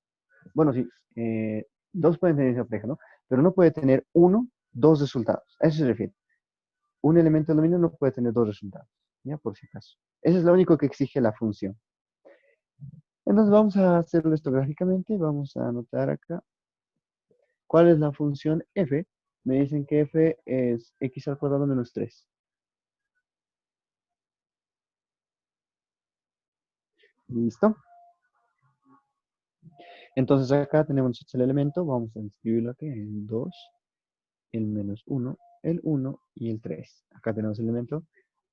Bueno, sí, dos pueden tener esa pareja, ¿no? Pero no puede tener uno, dos resultados. A eso se refiere. Un elemento del dominio no puede tener dos resultados, ¿ya? Por si acaso. Eso es lo único que exige la función. Entonces vamos a hacerlo esto gráficamente. Vamos a anotar acá. ¿Cuál es la función f? Me dicen que f es x al cuadrado menos 3. ¿Listo? Entonces acá tenemos el elemento. Vamos a escribirlo aquí. El 2, el menos 1, el 1 y el 3. Acá tenemos el elemento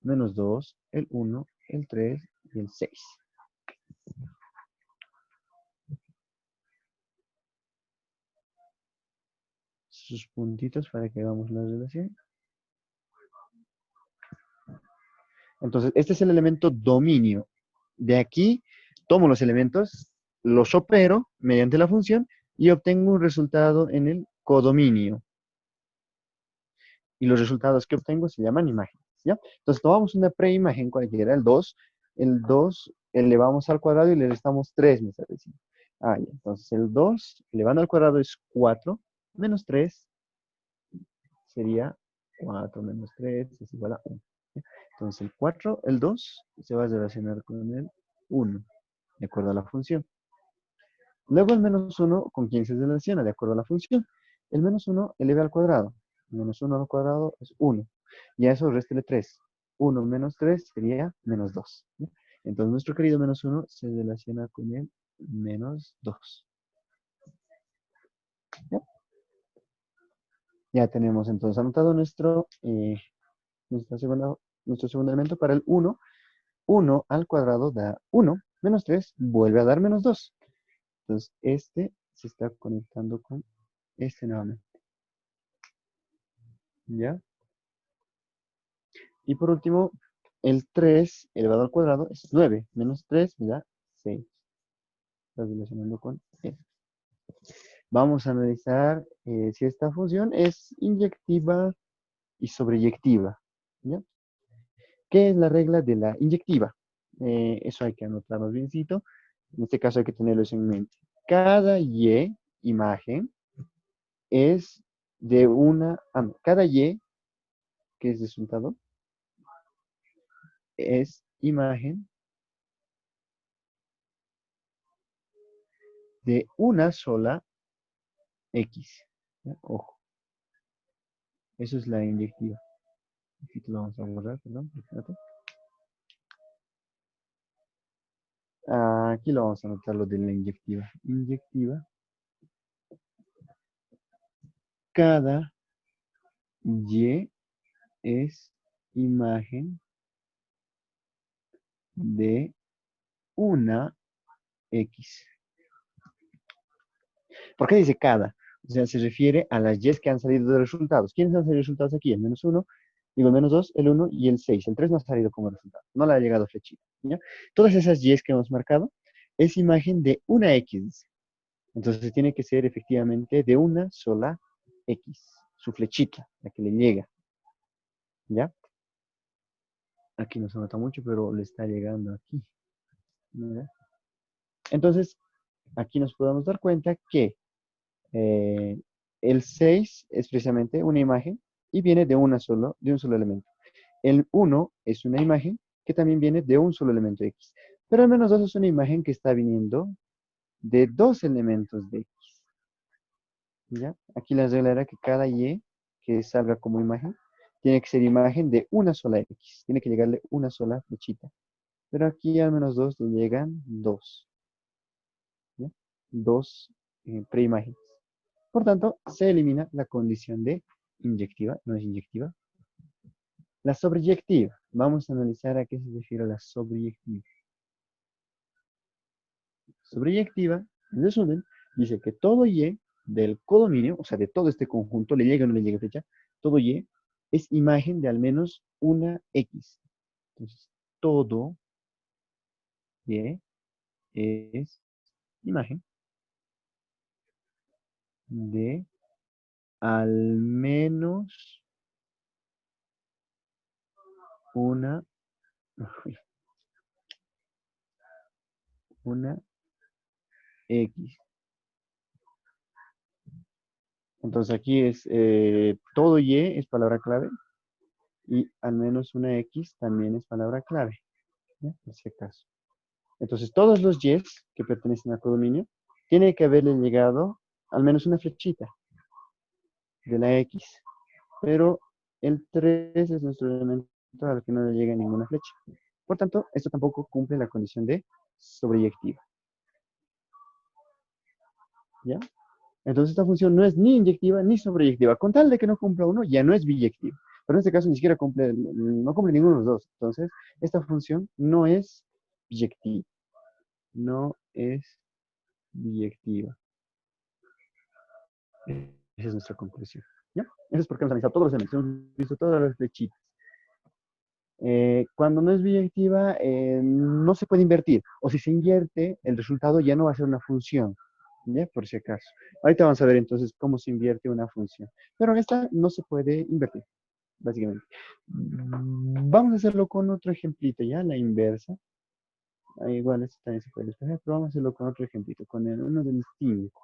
menos 2, el 1, el 3 y el 6. Sus puntitos para que hagamos la relación. Entonces, este es el elemento dominio. De aquí tomo los elementos, los opero mediante la función y obtengo un resultado en el codominio. Y los resultados que obtengo se llaman imágenes, ¿ya? Entonces, tomamos una preimagen cualquiera, el 2. El 2 elevamos al cuadrado y le restamos 3, me está diciendo. Ya. Entonces, el 2 elevando al cuadrado es 4, menos 3 sería 4 menos 3 es igual a 1. Entonces el 4, el 2 se va a relacionar con el 1, de acuerdo a la función. Luego el menos 1, ¿con quién se relaciona? De acuerdo a la función. El menos 1 eleve al cuadrado. Menos 1 al cuadrado es 1. Y a eso réstele 3. 1 menos 3 sería menos 2. ¿Sí? Entonces nuestro querido menos 1 se relaciona con el menos 2. ¿Ya? Ya tenemos entonces anotado nuestro segundo elemento para el 1. 1 al cuadrado da 1, menos 3 vuelve a dar menos 2. Entonces, este se está conectando con este nuevamente. ¿ya? Y por último, el 3 elevado al cuadrado es 9. Menos 3 me da 6. Está relacionando con eso. Vamos a analizar si esta función es inyectiva y sobreyectiva, ¿ya? ¿Qué es la regla de la inyectiva? Eso hay que anotarlo biencito. En este caso hay que tenerlo eso en mente. Cada Y imagen es de una... no, cada Y, que es resultado, es imagen de una sola X. ¿Ya? Ojo, eso es la inyectiva. Aquí lo vamos a borrar, perdón. Espérate. Aquí lo vamos a anotar lo de la inyectiva. Inyectiva. Cada Y es imagen de una X. ¿Por qué dice cada? O sea, se refiere a las Y's que han salido de resultados. ¿Quiénes han salido de resultados aquí? El menos 1, digo el menos 2, el 1 y el 6. El 3 no ha salido como resultado. No le ha llegado flechita. ¿Ya? Todas esas Y's que hemos marcado es imagen de una X. Entonces tiene que ser efectivamente de una sola X. Su flechita, la que le llega. ¿Ya? Aquí no se nota mucho, pero le está llegando aquí. ¿Ya? Entonces, aquí nos podemos dar cuenta que Eh, el 6 es precisamente una imagen y viene de de un solo elemento. El uno es una imagen que también viene de un solo elemento X. Pero al menos 2 es una imagen que está viniendo de dos elementos de X. ¿Ya? Aquí la regla era que cada Y que salga como imagen tiene que ser imagen de una sola X. Tiene que llegarle una sola flechita. Pero aquí al menos 2 le llegan dos. ¿Ya? Dos preimágenes. Por tanto, se elimina la condición de inyectiva, no es inyectiva. La sobreyectiva. Vamos a analizar a qué se refiere la sobreyectiva. Sobreyectiva, en resumen, dice que todo Y del codominio, o sea, de todo este conjunto, le llega o no le llega fecha, todo Y es imagen de al menos una X. Entonces, todo Y es imagen de al menos una, una X. Entonces aquí es todo Y es palabra clave y al menos una X también es palabra clave, ¿ya? Por si acaso. Entonces todos los Y's que pertenecen al codominio tiene que haberle llegado al menos una flechita de la X. Pero el 3 es nuestro elemento al que no le llega ninguna flecha. Por tanto, esto tampoco cumple la condición de sobreyectiva. ¿Ya? Entonces esta función no es ni inyectiva ni sobreyectiva. Con tal de que no cumpla uno, ya no es biyectiva. Pero en este caso ni siquiera cumple, no cumple ninguno de los dos. Entonces, esta función no es biyectiva. No es biyectiva. Esa es nuestra conclusión. ¿Ya? Eso es porque hemos analizado todos los elementos, hemos visto todas las flechitas. Cuando no es biyectiva, no se puede invertir. O si se invierte, el resultado ya no va a ser una función. ¿Ya? Por si acaso. Ahorita vamos a ver entonces cómo se invierte una función. Pero en esta no se puede invertir, básicamente. Vamos a hacerlo con otro ejemplito, ¿ya? La inversa. Igual, esto también se puede despejar, pero vamos a hacerlo con otro ejemplito, con uno del 5.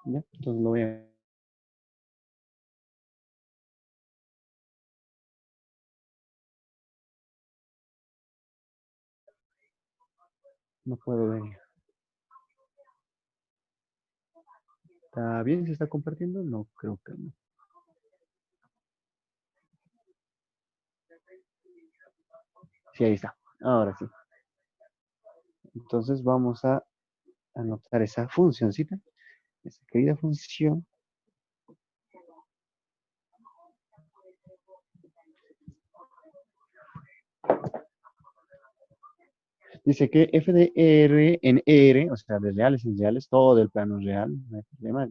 ¿Ya? Entonces lo voy a... No puedo ver. ¿Está bien? ¿Se está compartiendo? No, creo que no. Sí, ahí está. Ahora sí. Entonces vamos a anotar esa funcióncita, esa querida función. Dice que f de R en R, o sea, de reales en reales, todo el plano real, no hay problema.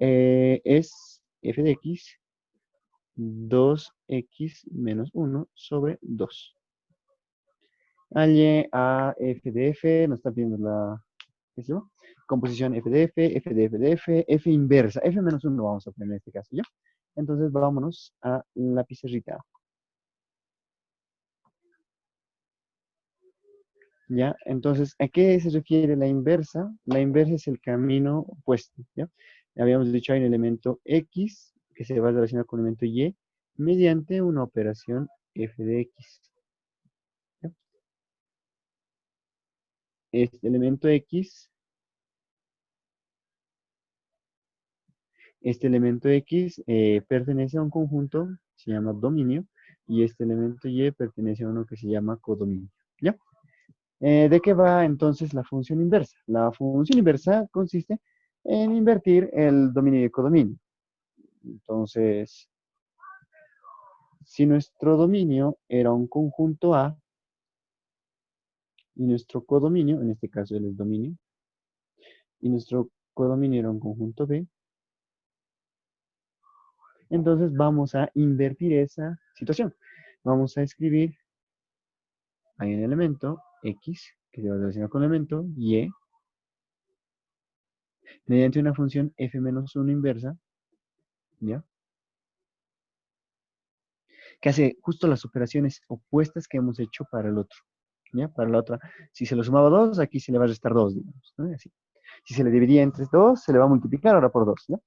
es f de x 2x menos 1 sobre 2. Halle a f de f, nos está pidiendo la ¿qué se llama? Composición f de f, f de f de f, f inversa, f menos 1 vamos a poner en este caso, ¿ya? Entonces vámonos a la pizarrita, ¿ya? Entonces, ¿a qué se refiere la inversa? La inversa es el camino opuesto, ¿ya? Habíamos dicho hay un elemento x que se va a relacionar con el elemento y mediante una operación f de x, ¿ya? Este elemento x, pertenece a un conjunto, se llama dominio, y este elemento y pertenece a uno que se llama codominio, ¿ya? ¿De qué va entonces la función inversa? La función inversa consiste en invertir el dominio y el codominio. Entonces, si nuestro dominio era un conjunto A y nuestro codominio, en este caso él es dominio, y nuestro codominio era un conjunto B, entonces vamos a invertir esa situación. Vamos a escribir, hay un elemento X que se va a relacionar con el elemento Y mediante una función f menos 1 inversa, ¿ya? Que hace justo las operaciones opuestas que hemos hecho para el otro, ¿ya? Para la otra, si se lo sumaba 2, aquí se le va a restar 2, digamos, ¿no? Así. Si se le dividía entre 2, se le va a multiplicar ahora por 2, ¿no?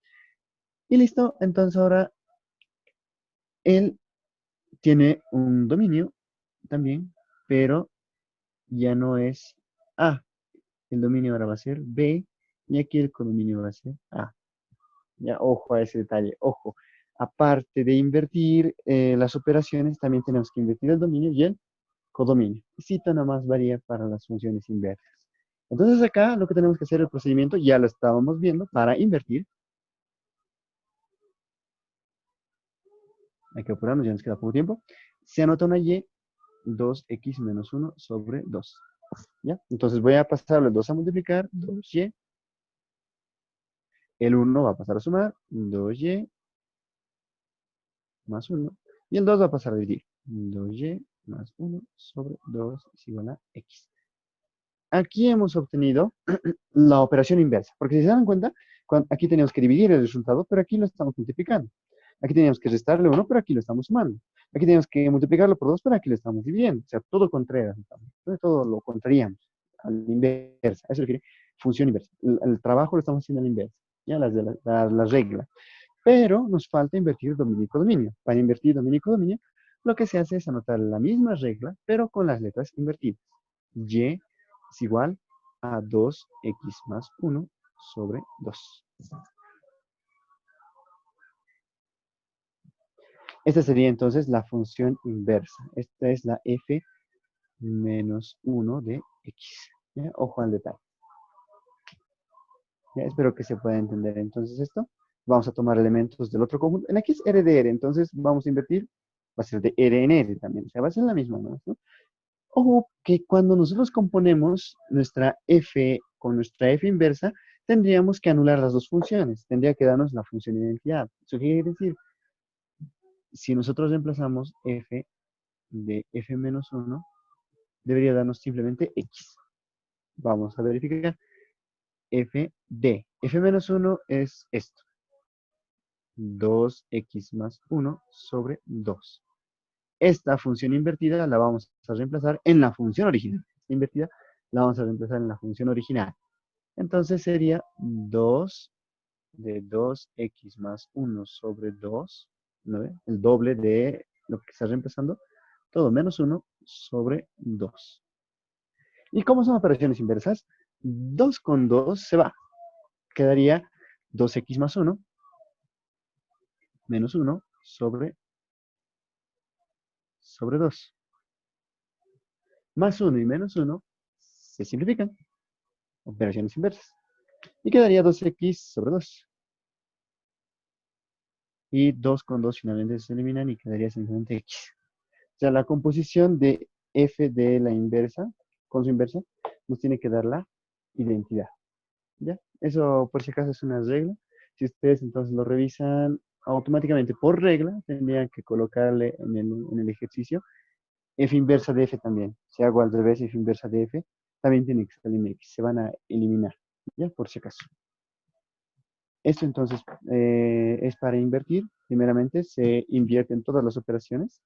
Y listo, entonces ahora él tiene un dominio también, pero ya no es A. El dominio ahora va a ser B, y aquí el codominio va a ser A. Ya, ojo a ese detalle, ojo. Aparte de invertir las operaciones, también tenemos que invertir el dominio y el codominio. Y cita nada más varía para las funciones inversas. Entonces acá lo que tenemos que hacer, el procedimiento, ya lo estábamos viendo, para invertir. Hay que apurarnos, ya nos queda poco tiempo. Se anota una y, 2x menos 1 sobre 2. ¿Ya? Entonces voy a pasar los 2 a multiplicar, 2y. El 1 va a pasar a sumar, 2y más 1. Y el 2 va a pasar a dividir. 2y más 1 sobre 2 es igual a x. Aquí hemos obtenido la operación inversa. Porque si se dan cuenta, aquí teníamos que dividir el resultado, pero aquí lo estamos multiplicando. Aquí teníamos que restarle 1, pero aquí lo estamos sumando. Aquí teníamos que multiplicarlo por 2, pero aquí lo estamos dividiendo. O sea, todo contrario. Entonces, todo lo contraríamos a la inversa. Eso refiere función inversa. El trabajo lo estamos haciendo a la inversa. Ya las reglas. Pero nos falta invertir dominio y codominio. Para invertir dominio y codominio, lo que se hace es anotar la misma regla, pero con las letras invertidas. Y es igual a 2x más 1 sobre 2. Esta sería entonces la función inversa. Esta es la f menos 1 de x. ¿Ya? Ojo al detalle. ¿Ya? Espero que se pueda entender entonces esto. Vamos a tomar elementos del otro conjunto. En aquí es r de r, entonces vamos a invertir. Va a ser de r en r también. O sea, va a ser la misma, ¿no? Ojo que cuando nosotros componemos nuestra f con nuestra f inversa, tendríamos que anular las dos funciones. Tendría que darnos la función identidad. Eso quiere decir, si nosotros reemplazamos f de f menos 1, debería darnos simplemente x. Vamos a verificar. F de f menos 1 es esto. 2x más 1 sobre 2. Esta función invertida la vamos a reemplazar en la función original. Esta invertida la vamos a reemplazar en la función original. Entonces sería 2 de 2x más 1 sobre 2, ¿no ve? El doble de lo que está reemplazando, todo menos 1 sobre 2. ¿Y cómo son operaciones inversas? 2 con 2 se va. Quedaría 2x más 1 menos 1 sobre 2. Más 1 y menos 1 se simplifican. Operaciones inversas. Y quedaría 2x sobre 2. Y 2 con 2 finalmente se eliminan y quedaría simplemente x. O sea, la composición de f de la inversa, con su inversa, nos tiene que dar la identidad. ¿Ya? Eso, por si acaso, es una regla. Si ustedes entonces lo revisan automáticamente por regla, tendrían que colocarle en el ejercicio f inversa de f también. Si hago al revés, f inversa de f, también tiene que salir en x. Se van a eliminar, ¿ya? Por si acaso. Esto entonces es para invertir. Primeramente se invierten todas las operaciones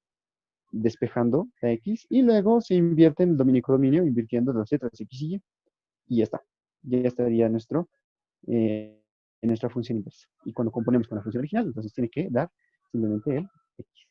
despejando la x y luego se invierte en el dominio y codominio invirtiendo las letras x y y. Y ya está. Ya estaría en nuestra función inversa. Y cuando componemos con la función original, entonces tiene que dar simplemente el x.